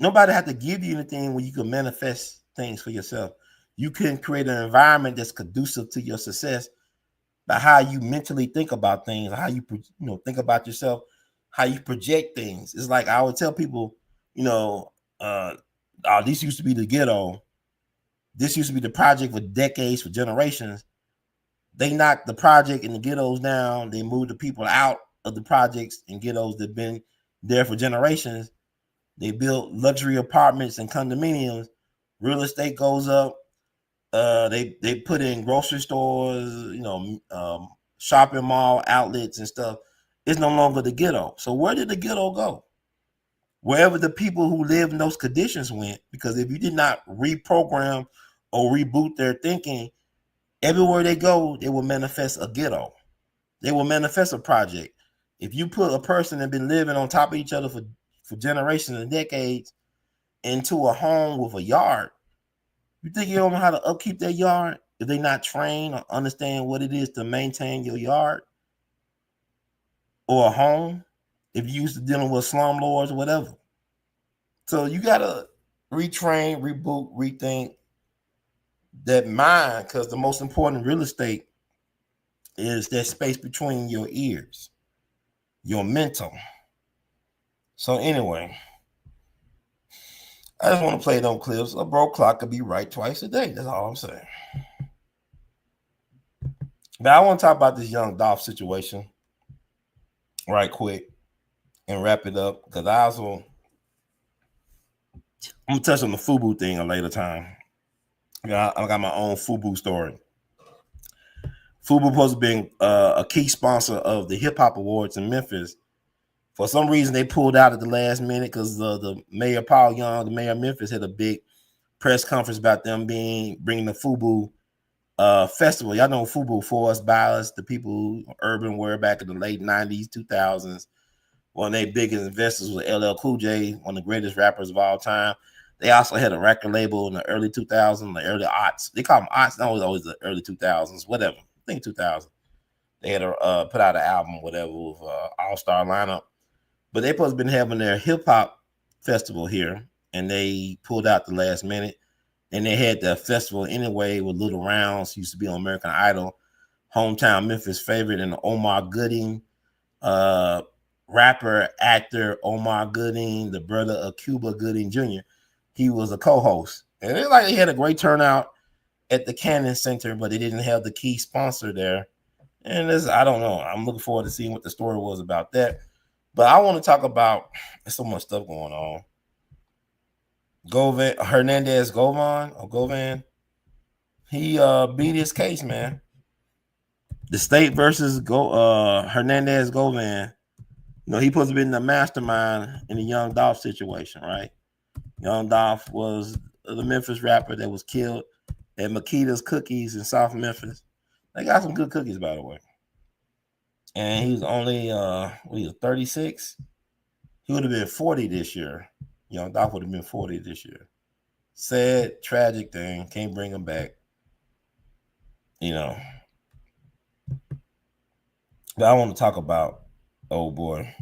Nobody had to give you anything when you can manifest things for yourself. You can create an environment that's conducive to your success by how you mentally think about things, how you think about yourself, how you project things. It's like I would tell people, this used to be the ghetto. This used to be the project for decades, for generations. They knocked the project and the ghettos down. They moved the people out of the projects and ghettos that have been there for generations. They built luxury apartments and condominiums. Real estate goes up. They put in grocery stores, shopping mall outlets and stuff. It's no longer the ghetto. So where did the ghetto go? Wherever the people who live in those conditions went, because if you did not reprogram or reboot their thinking, everywhere they go, they will manifest a ghetto. They will manifest a project. If you put a person that been living on top of each other for generations and decades into a home with a yard, you think you don't know how to upkeep their yard if they not trained or understand what it is to maintain your yard or a home, if you used to dealing with slumlords or whatever. So you got to retrain, reboot, rethink that mind, because the most important real estate is that space between your ears, your mental. So anyway, I just want to play them clips. A broke clock could be right twice a day. That's all I'm saying. But I want to talk about this Young Dolph situation right quick and wrap it up, because I'm going to touch on the FUBU thing a later time. I got my own FUBU story. FUBU supposed to be a key sponsor of the Hip Hop Awards in Memphis. For some reason, they pulled out at the last minute because the mayor, Paul Young, the mayor of Memphis, had a big press conference about them bringing the FUBU festival. Y'all know Fubu for us, by us, the people who urban were back in the late 90s, 2000s. One of their biggest investors was LL Cool J, one of the greatest rappers of all time. They also had a record label in the early 2000s, the early aughts. They call them aughts. No, it was always the early 2000s, whatever. I think 2000. They had a put out an album, whatever, with all-star lineup. But they supposed to been having their hip-hop festival here, and they pulled out the last minute. And they had the festival anyway with Little Rounds, used to be on American Idol, hometown Memphis favorite, and Omar Gooding, rapper, actor Omar Gooding, the brother of Cuba Gooding Jr. He was a co-host. And it like they had a great turnout at the Cannon Center, but they didn't have the key sponsor there. And this, I don't know. I'm looking forward to seeing what the story was about that. But I want to talk about, there's so much stuff going on. Govan, Hernandez, Govan, he beat his case, man. The state versus Hernandez, Govan. You know, he supposed to be in the mastermind in the Young Dolph situation, right? Young Dolph was the Memphis rapper that was killed at Makita's Cookies in South Memphis. They got some good cookies, by the way. And he was only, he was 36. He would have been 40 this year. Young Dolph would have been 40 this year. Sad, tragic thing. Can't bring him back. You know. But I want to talk about old boy.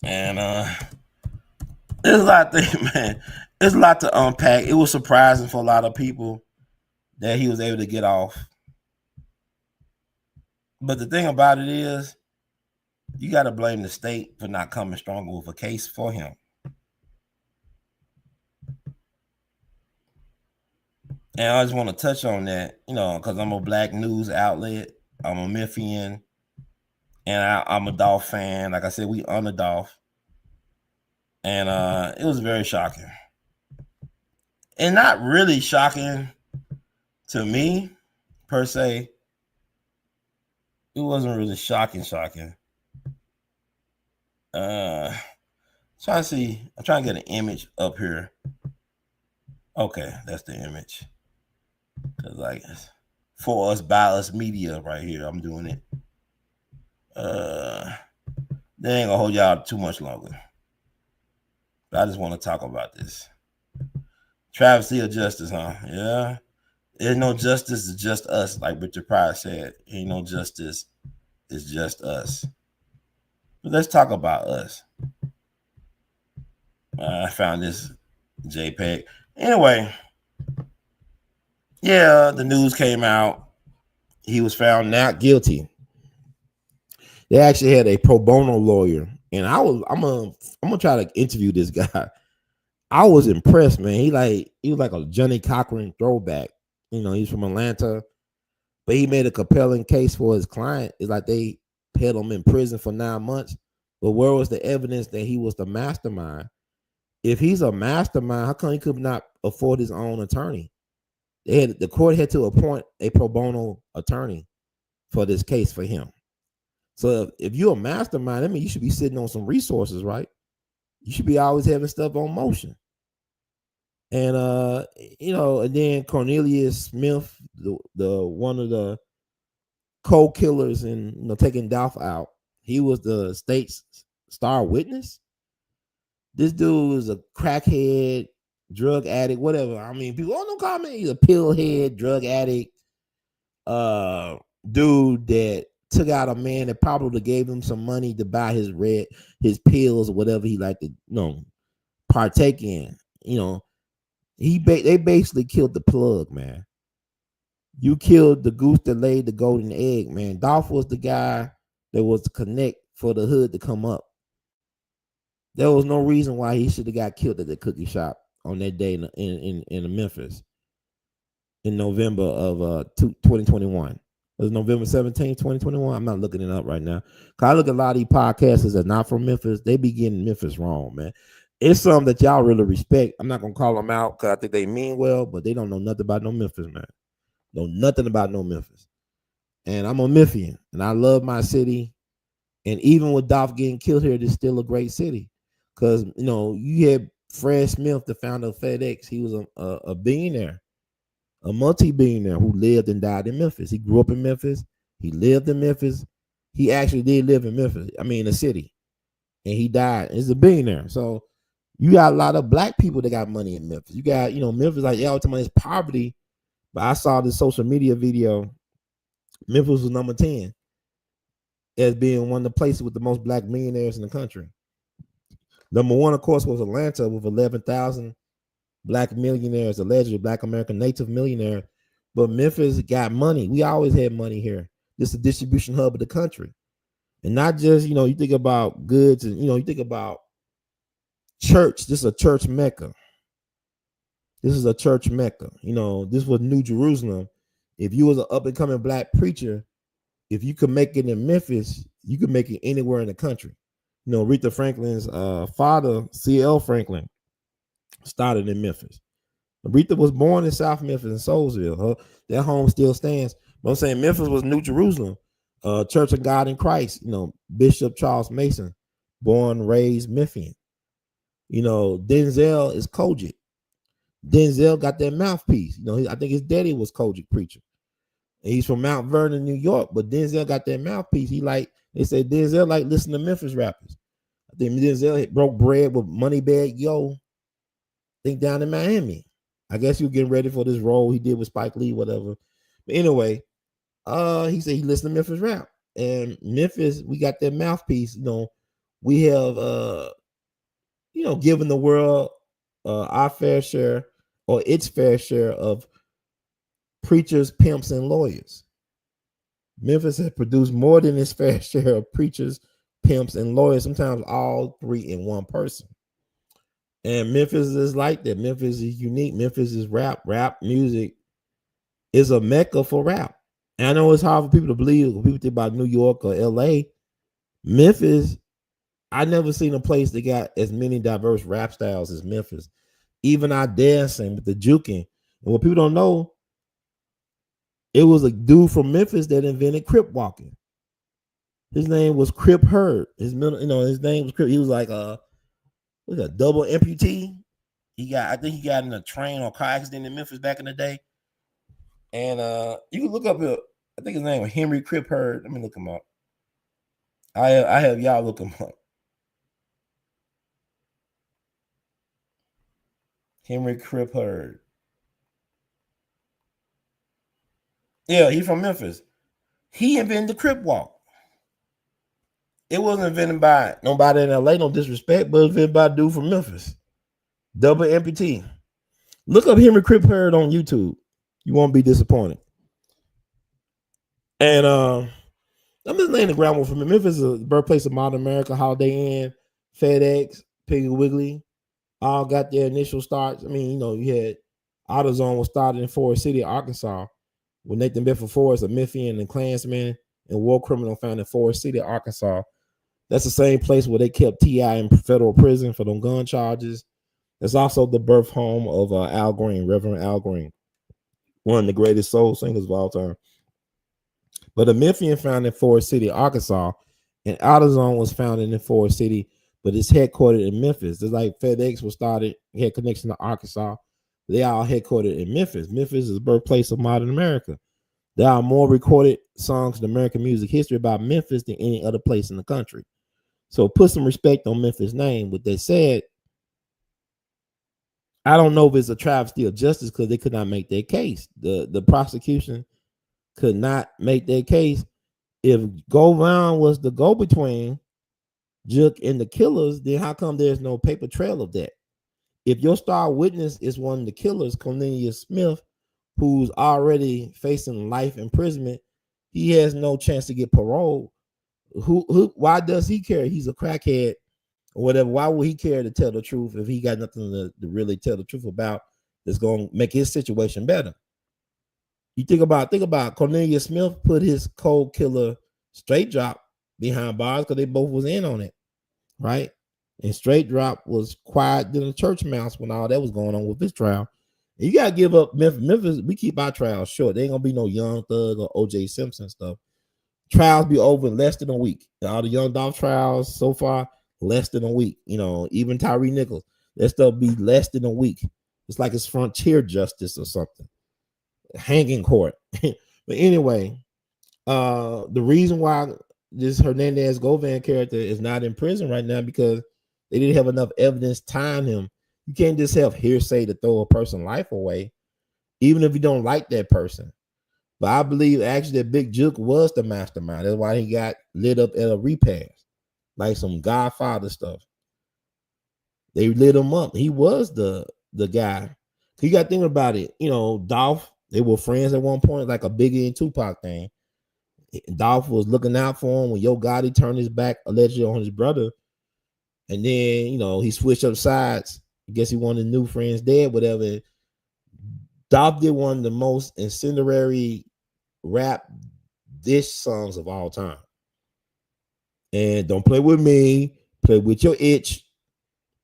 And there's a lot of things, man. There's a lot to unpack. It was surprising for a lot of people that he was able to get off. But the thing about it is, you got to blame the state for not coming stronger with a case for him. And I just want to touch on that, you know, because I'm a black news outlet. I'm a Memphian. And I'm a Dolph fan. Like I said, we on the Dolph. And it was very shocking. And not really shocking to me, per se. It wasn't really shocking. Trying to see. I'm trying to get an image up here. Okay, that's the image. Cause like for us, by us media right here, I'm doing it. They ain't gonna hold y'all too much longer. But I just want to talk about this. Travesty of justice, huh? Yeah. There's no justice, it's just us, like Richard Pryor said. Ain't no justice, it's just us. But let's talk about us. I found this JPEG. Anyway, yeah, the news came out. He was found not guilty. They actually had a pro bono lawyer, and I'm gonna try to interview this guy. I was impressed, man. He was like a Johnny Cochran throwback. You know, he's from Atlanta, but he made a compelling case for his client. It's like they held him in prison for 9 months. But where was the evidence that he was the mastermind? If he's a mastermind, how come he could not afford his own attorney? The court had to appoint a pro bono attorney for this case for him. So if you're a mastermind, I mean, you should be sitting on some resources, right? You should be always having stuff on motion. And and then Cornelius Smith, the one of the co-killers and taking Dolph out, he was the state's star witness. This dude is a crackhead, drug addict, whatever. I mean, people don't call me. He's a pillhead, drug addict, dude that took out a man that probably gave him some money to buy his pills or whatever he liked to partake in. They basically killed the plug, man. You killed the goose that laid the golden egg, man. Dolph was the guy that was to connect for the hood to come up. There was no reason why he should have got killed at the cookie shop on that day in Memphis in November of 2021. It was November 17th, 2021. I'm not looking it up right now. Cause I look at a lot of these podcasters that are not from Memphis. They be getting Memphis wrong, man. It's something that y'all really respect. I'm not gonna call them out because I think they mean well, but they don't know nothing about no Memphis, man. Know nothing about no Memphis. And I'm a Memphian, and I love my city. And even with Dolph getting killed here, it's still a great city. Because you had Fred Smith, the founder of FedEx, he was a billionaire, a multi-billionaire who lived and died in Memphis. He grew up in Memphis. He lived in Memphis. He actually did live in Memphis. I mean, the city, and he died. He's a billionaire. So you got a lot of black people that got money in Memphis. You got, Memphis, like y'all talking about it's poverty, but I saw this social media video. Memphis was number 10 as being one of the places with the most black millionaires in the country. Number 1, of course, was Atlanta with 11,000 black millionaires, allegedly black American native millionaires. But Memphis got money. We always had money here. This is the distribution hub of the country. And not just, you think about goods and, you think about church. This is a church Mecca. This is a church Mecca. This was New Jerusalem. If you was an up-and-coming black preacher, if you could make it in Memphis, you could make it anywhere in the country. Aretha Franklin's father, C.L. Franklin, started in Memphis. Aretha was born in South Memphis in Soulsville. That home still stands. But I'm saying Memphis was New Jerusalem. Church of God in Christ, Bishop Charles Mason, born, raised Memphian. Denzel is Kojic. Denzel got that mouthpiece. I think his daddy was Kojic preacher. And he's from Mount Vernon, New York, but Denzel got that mouthpiece. They say Denzel like listen to Memphis rappers. I think Denzel broke bread with Moneybag Yo, I think down in Miami. I guess he was getting ready for this role he did with Spike Lee, whatever. But anyway, he said he listened to Memphis rap. And Memphis, we got that mouthpiece. We have given the world our fair share or its fair share of preachers, pimps, and lawyers. Memphis has produced more than its fair share of preachers, pimps, and lawyers, sometimes all three in one person. And Memphis is like that. Memphis is unique. Memphis is rap. Rap music is a mecca for rap. And I know it's hard for people to believe when people think about New York or L.A. Memphis, I never seen a place that got as many diverse rap styles as Memphis. Even our dancing with the juking. And what people don't know, it was a dude from Memphis that invented crip walking. His name was Crip Hurd. His name was Crip. He was like a double amputee. I think he got in a train or car accident in Memphis back in the day. And you can look up here. I think his name was Henry Crip Hurd. Let me look him up. I have y'all look him up. Henry Crip Hurd. Yeah, he's from Memphis. He invented the Crip Walk. It wasn't invented by nobody in LA, no disrespect, but it was invented by a dude from Memphis. Double amputee. Look up Henry Crip Hurd on YouTube. You won't be disappointed. And I'm just laying the groundwork for me. Memphis is the birthplace of modern America, Holiday Inn, FedEx, Piggly Wiggly, all got their initial starts. I mean, you had AutoZone was started in Forest City, Arkansas, with Nathan Bedford Forrest, a Memphian and Klansman and war criminal found in Forest City, Arkansas. That's the same place where they kept T.I. in federal prison for them gun charges. It's also the birth home of Al Green, Reverend Al Green, one of the greatest soul singers of all time. But a Memphian found in Forest City, Arkansas, and AutoZone was founded in Forest City, but it's headquartered in Memphis. It's like FedEx was started, had connection to Arkansas. They all headquartered in Memphis. Memphis is the birthplace of modern America. There are more recorded songs in American music history about Memphis than any other place in the country. So put some respect on Memphis' name. With that said, I don't know if it's a travesty of justice because they could not make their case. The prosecution could not make their case. If Govan was the go-between Juke and the killers, then how come there's no paper trail of that? If your star witness is one of the killers, Cornelius Smith, who's already facing life imprisonment, he has no chance to get parole. Why does he care? He's a crackhead or whatever. Why would he care to tell the truth if he got nothing to really tell the truth about that's going to make his situation better? You think about Cornelius Smith put his cold killer Straight Drop behind bars because they both was in on it, right? And Straight Drop was quiet than a church mouse when all that was going on with this trial. And you gotta give up Memphis. Memphis, we keep our trials short. There ain't gonna be no Young Thug or O.J. Simpson stuff. Trials be over in less than a week. All the Young Dolph trials so far, less than a week. Even Tyree Nichols. That stuff be less than a week. It's like it's frontier justice or something, hanging court. But anyway, the reason why this Hernandez Govan character is not in prison right now because they didn't have enough evidence tying him. You can't just have hearsay to throw a person's life away, even if you don't like that person. But I believe actually that Big Juke was the mastermind. That's why he got lit up at a repast, like some Godfather stuff. They lit him up. He was the guy. You got to think about it. You know, Dolph, they were friends at one point, like a Biggie and Tupac thing. Dolph was looking out for him when Yo Gotti turned his back allegedly on his brother. And then, you know, he switched up sides. I guess he wanted new friends dead, whatever. Dolph did one of the most incendiary rap diss songs of all time. And don't play with me, play with your itch.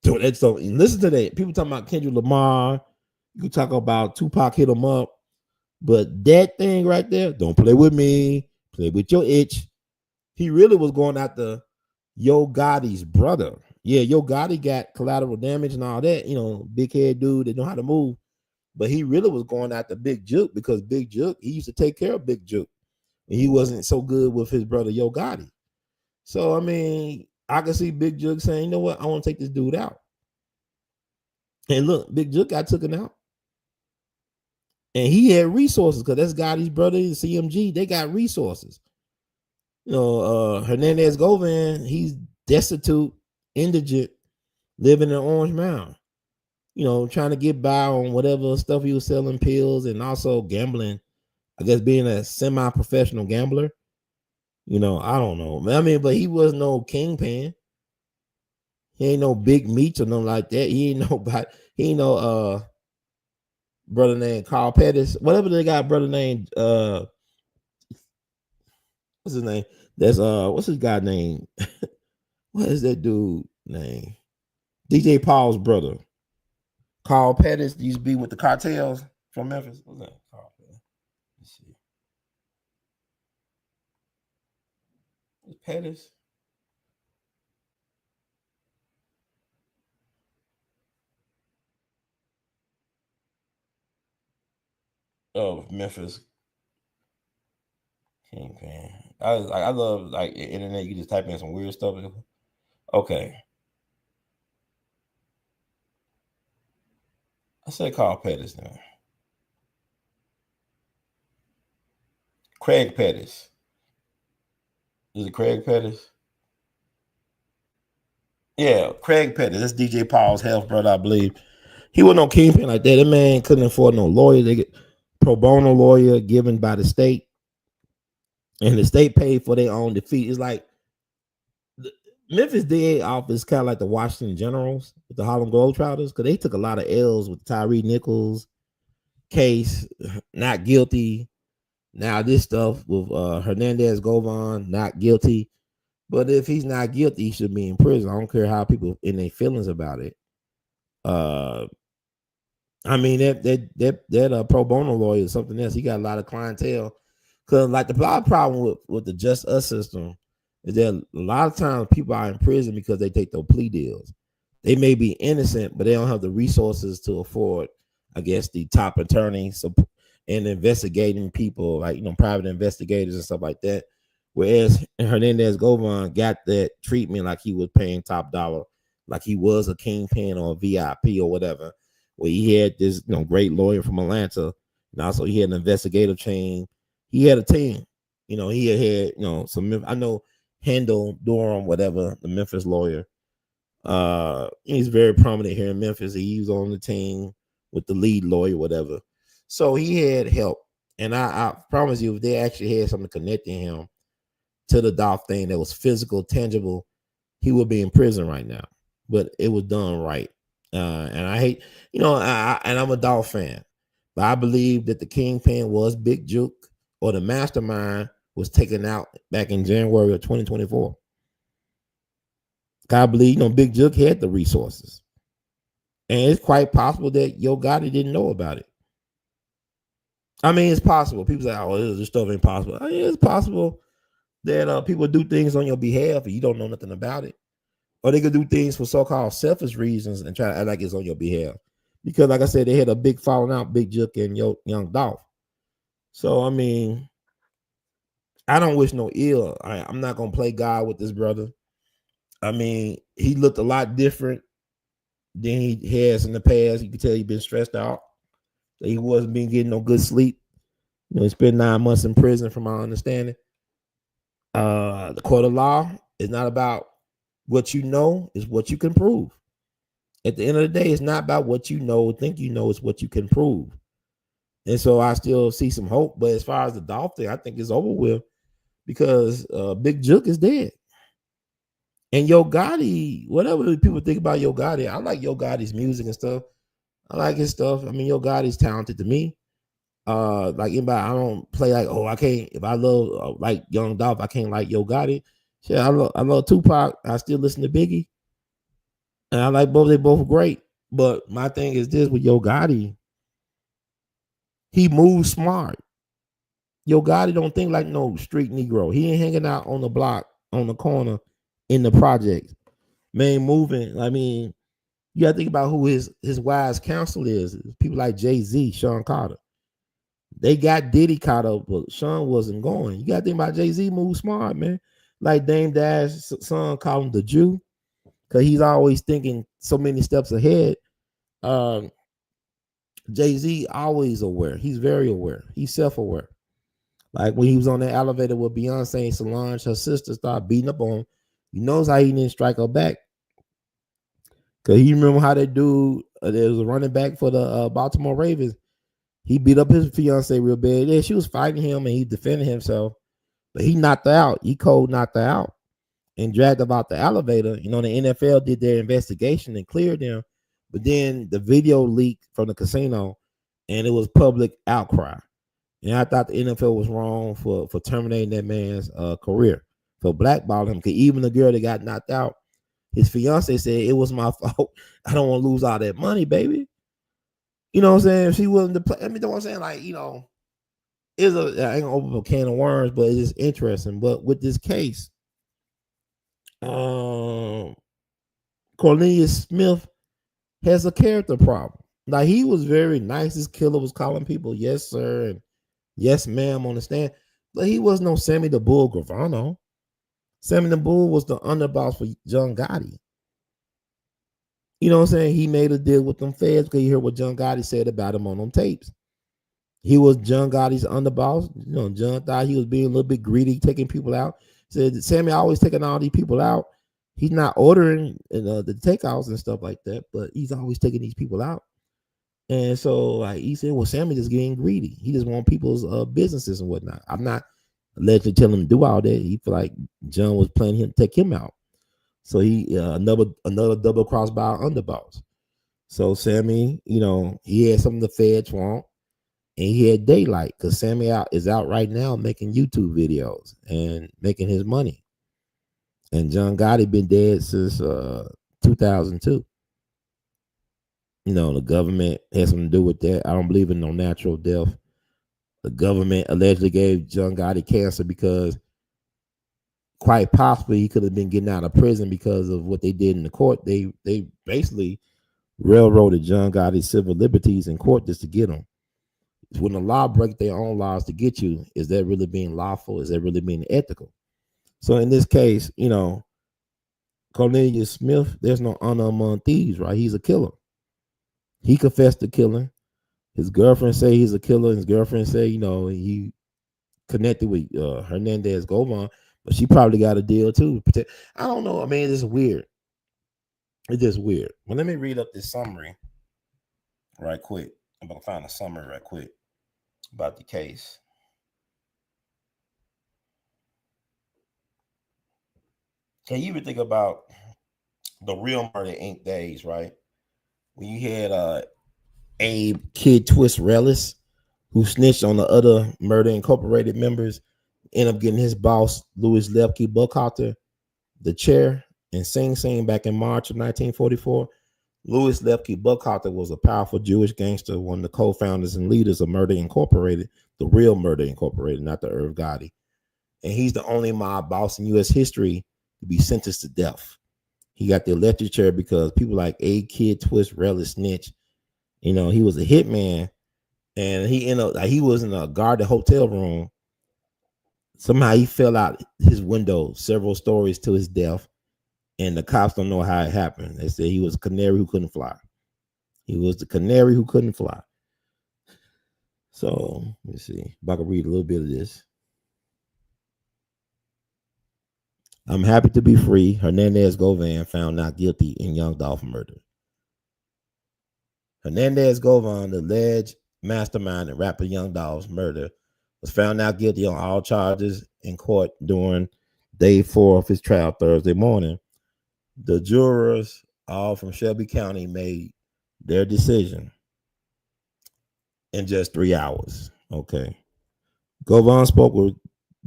So listen to that. People talking about Kendrick Lamar. You can talk about Tupac hit him up. But that thing right there, don't play with me, play with your itch. He really was going after Yo Gotti's brother. Yeah, Yo Gotti got collateral damage and all that. You know, big head dude that know how to move. But he really was going after Big Juke because Big Juke, he used to take care of Big Juke. And he wasn't so good with his brother Yo Gotti. So, I mean, I can see Big Juke saying, you know what, I want to take this dude out. And look, Big Juke got taken out. And he had resources because that's Gotti's brother, CMG. They got resources. You know, Hernandez Govan, he's destitute, indigent, living in Orange Mound. You know, trying to get by on whatever stuff he was selling, pills, and also gambling. I guess being a semi-professional gambler. You know, I don't know. I mean, but he was no kingpin. He ain't no big meats or nothing like that. He ain't no brother named Carl Pettis. Whatever they got brother named what's his name? That's what's his guy name? What is that dude name? DJ Paul's brother. Carl Pettis used to be with the cartels from Memphis. What's that? Carl Pettis. Let's see. Pettis. Oh, Memphis. Kingpin. I love like internet. You just type in some weird stuff. Okay. I said Carl Pettis now. Craig Pettis. Is it Craig Pettis? Yeah, Craig Pettis. That's DJ Paul's health brother, I believe. He wasn't no kingpin like that. That man couldn't afford no lawyer. They get pro bono lawyer given by the state. And the state paid for their own defeat. It's like the Memphis DA office kind of like the Washington Generals with the Harlem Globetrotters, because they took a lot of L's with Tyree Nichols case, not guilty. Now this stuff with Hernandez Govan, not guilty. But if he's not guilty, he should be in prison. I don't care how people in their feelings about it. I mean that pro bono lawyer is something else. He got a lot of clientele. Cause like the problem with the Just Us system is that a lot of times people are in prison because they take those plea deals. They may be innocent, but they don't have the resources to afford, I guess, the top attorneys and investigating people, like, you know, private investigators and stuff like that. Whereas Hernandez Govan got that treatment like he was paying top dollar, like he was a kingpin or a VIP or whatever, where he had this, you know, great lawyer from Atlanta, and also he had an investigative team. He had a team, you know, he had, you know, some, I know Handel Durham, whatever, the Memphis lawyer. He's very prominent here in Memphis. He was on the team with the lead lawyer, whatever. So he had help. And I promise you, if they actually had something connecting him to the Dolph thing that was physical, tangible, he would be in prison right now. But it was done right. And I hate, you know, and I'm a Dolph fan, but I believe that the kingpin was Big Juke, or the mastermind was taken out back in January of 2024. I believe, you know, Big Juke had the resources. And it's quite possible that Yo Gotti didn't know about it. I mean, it's possible. People say, oh, this stuff ain't possible. I mean, it's possible that people do things on your behalf and you don't know nothing about it. or they could do things for so-called selfish reasons and try to act like it's on your behalf. Because, like I said, they had a big falling out, Big Jook and Young Dolph. So, I mean, I don't wish no ill. I'm not gonna play God with this brother. I mean, he looked a lot different than he has in the past. You can tell he's been stressed out. He wasn't been getting no good sleep. You know, he spent 9 months in prison, from my understanding. The court of law is not about what you know, it's what you can prove. At the end of the day, it's not about what you know, think you know, it's what you can prove. And so I still see some hope. But as far as the Dolph thing, I think it's over with because Big Jook is dead. And Yo Gotti, whatever people think about Yo Gotti, I like Yo Gotti's music and stuff. I like his stuff. I mean, Yo Gotti's talented to me. Like anybody, I don't play like, oh, I can't. If I love like Young Dolph, I can't like Yo Gotti. Shit, I love Tupac. I still listen to Biggie, and I like both. They both great. But my thing is this with Yo Gotti, he moves smart. Yo Gotti don't think like no street Negro. He ain't hanging out on the block, on the corner, in the project. Man, moving. I mean, you gotta think about who his wise counsel is. People like Jay-Z, Sean Carter. They got Diddy caught up, but Sean wasn't going. You gotta think about Jay-Z move smart, man. Like Dame Dash's son called him the Jew, because he's always thinking so many steps ahead. Jay-Z always aware. He's very aware. He's self-aware. Like when he was on the elevator with Beyonce and Solange, her sister started beating up on him. He knows how he didn't strike her back. Because he remember how that dude, there was a running back for the Baltimore Ravens. He beat up his fiance real bad. Yeah, she was fighting him and he defended himself. But he knocked her out. He cold knocked her out and dragged her out the elevator. You know, the NFL did their investigation and cleared them. But then the video leaked from the casino and it was public outcry. And I thought the NFL was wrong for terminating that man's career, for blackballing him. Because even the girl that got knocked out, his fiance said, it was my fault. I don't want to lose all that money, baby. You know what I'm saying? If she willing to play, I mean, you know what I'm saying? Like, you know, I ain't gonna open a can of worms, but it's just interesting. But with this case, Cornelius Smith has a character problem. Like, he was very nice. This killer was calling people yes, sir, and yes, ma'am on the stand. But he was no Sammy the Bull Gravano. Sammy the Bull was the underboss for Young Gotti. You know what I'm saying? He made a deal with them feds because he heard what Young Gotti said about him on them tapes. He was Young Gotti's underboss. You know, John thought he was being a little bit greedy, taking people out. Said, Sammy always taking all these people out. He's not ordering the takeouts and stuff like that, but he's always taking these people out. And so like he said, well, Sammy just getting greedy. He just want people's businesses and whatnot. I'm not allegedly telling him to do all that. He feel like John was planning him to take him out. So he another double cross by our underboss. So Sammy, you know, he had some of the feds want, and he had daylight because Sammy is out right now making YouTube videos and making his money. And John Gotti been dead since 2002. You know, the government has something to do with that. I don't believe in no natural death. The government allegedly gave John Gotti cancer because quite possibly he could have been getting out of prison because of what they did in the court. They basically railroaded John Gotti's civil liberties in court just to get him. When the law breaks their own laws to get you, is that really being lawful? Is that really being ethical? So in this case, you know, Cornelius Smith, there's no honor among thieves, right? He's a killer. He confessed to killing. His girlfriend say he's a killer. His girlfriend say, you know, he connected with Hernandez Govan, but she probably got a deal too. I don't know. I mean, it's weird. It's just weird. Well, let me read up this summary right quick. I'm going to find a summary right quick about the case. Can you even think about the real Murder Inc. days, right? When you had Abe Kid Twist Rellis, who snitched on the other Murder Incorporated members, ended up getting his boss, Louis Lepke Buckhalter, the chair in Sing Sing back in March of 1944. Louis Lepke Buckhalter was a powerful Jewish gangster, one of the co-founders and leaders of Murder Incorporated, the real Murder Incorporated, not the Irv Gotti. And he's the only mob boss in U.S. history to be sentenced to death. He got the electric chair because people like A Kid, Twist, Relish, Snitch. You know, he was a hitman, and he was in a guarded hotel room. Somehow he fell out his window several stories to his death, and the cops don't know how it happened. They say he was a canary who couldn't fly. He was the canary who couldn't fly. So let's see if I can read a little bit of this. I'm happy to be free. Hernandez Govan found not guilty in Young Dolph murder. Hernandez Govan, the alleged mastermind in rapper Young Dolph's murder, was found not guilty on all charges in court during day 4 of his trial Thursday morning. The jurors, all from Shelby County, made their decision in just 3 hours. Okay. Govan spoke with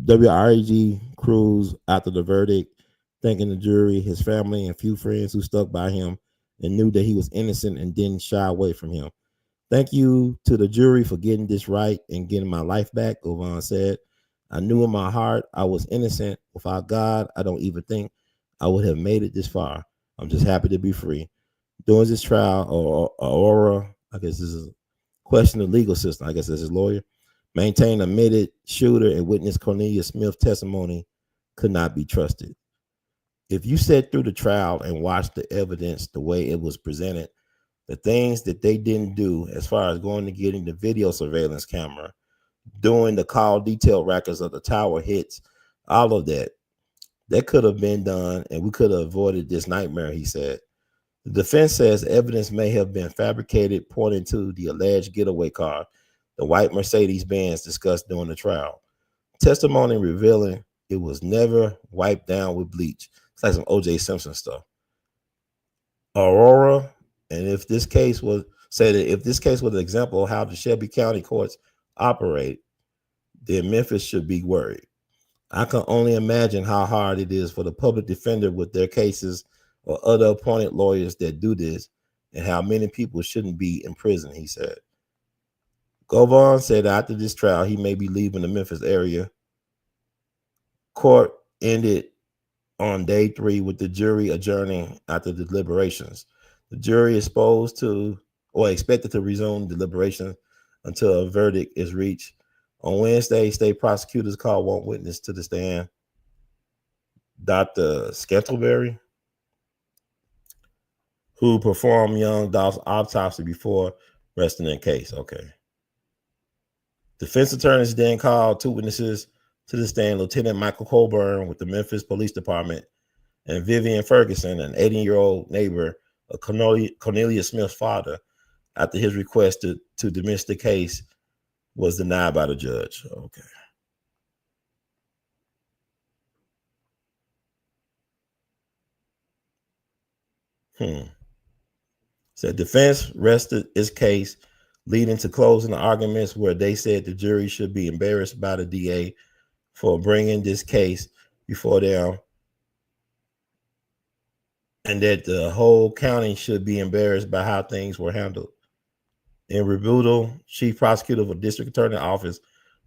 WREG crews after the verdict, thanking the jury, his family, and few friends who stuck by him and knew that he was innocent and didn't shy away from him. Thank you to the jury for getting this right and getting my life back, Govan said. I knew in my heart I was innocent. Without God, I don't even think I would have made it this far. I'm just happy to be free. During this trial, Aurora, I guess this is a question of the legal system, I guess this is lawyer, maintained admitted shooter and witness Cornelius Smith's testimony could not be trusted. If you sat through the trial and watched the evidence the way it was presented, the things that they didn't do as far as going to getting the video surveillance camera, doing the call detail records of the tower hits, all of that could have been done and we could have avoided this nightmare, he said. The defense says evidence may have been fabricated, pointing to the alleged getaway car, the white Mercedes-Benz discussed during the trial. Testimony revealing it was never wiped down with bleach. It's like some O.J. Simpson stuff. Aurora, and if this case was an example of how the Shelby County courts operate, then Memphis should be worried. I can only imagine how hard it is for the public defender with their cases or other appointed lawyers that do this, and how many people shouldn't be in prison, he said. Govan said after this trial, he may be leaving the Memphis area. Court ended on day 3 with the jury adjourning after the deliberations. The jury is expected to resume deliberations until a verdict is reached. On Wednesday, state prosecutors called one witness to the stand, Dr. Scantleberry, who performed Young Dolph's autopsy before resting in case. Okay. Defense attorneys then called 2 witnesses to the stand, Lieutenant Michael Colburn with the Memphis Police Department and Vivian Ferguson, an 18-year-old neighbor of Cornelius Smith's father, after his request to dismiss the case was denied by the judge. Okay. So defense rested its case, leading to closing the arguments where they said the jury should be embarrassed by the DA for bringing this case before them, and that the whole county should be embarrassed by how things were handled. In rebuttal, Chief Prosecutor of the District Attorney Office,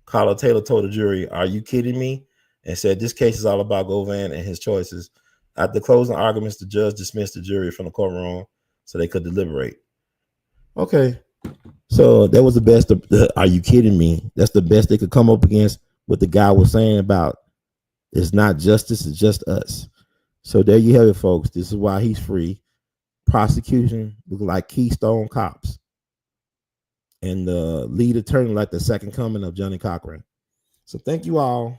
Carla Taylor, told the jury, "Are you kidding me?" and said this case is all about Govan and his choices. After closing arguments, the judge dismissed the jury from the courtroom so they could deliberate. Okay, so that was the best. Are you kidding me? That's the best they could come up against what the guy was saying about it's not justice, it's just us. So there you have it, folks. This is why he's free. Prosecution look like Keystone Cops, and the lead attorney like the second coming of Johnny Cochran. So thank you all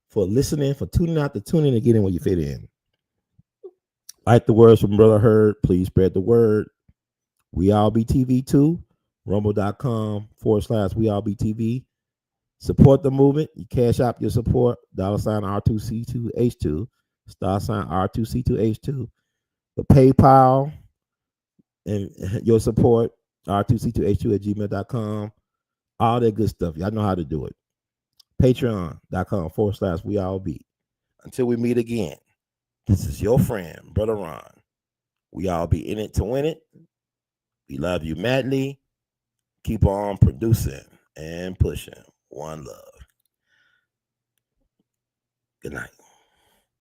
for listening, for tuning out, to tune in and getting where you fit in. Like the words from Brother Heard, please spread the word. We All Be TV 2, rumble.com/WeAllBeTV. Support the movement. You cash out your support, $R2C2H2, $R2C2H2. The PayPal and your support, R2C2H2 @gmail.com. All that good stuff. Y'all know how to do it. Patreon.com/WeAllBe. Until we meet again, this is your friend, Brother Ron. We all be in it to win it. We love you madly. Keep on producing and pushing. One love. Good night.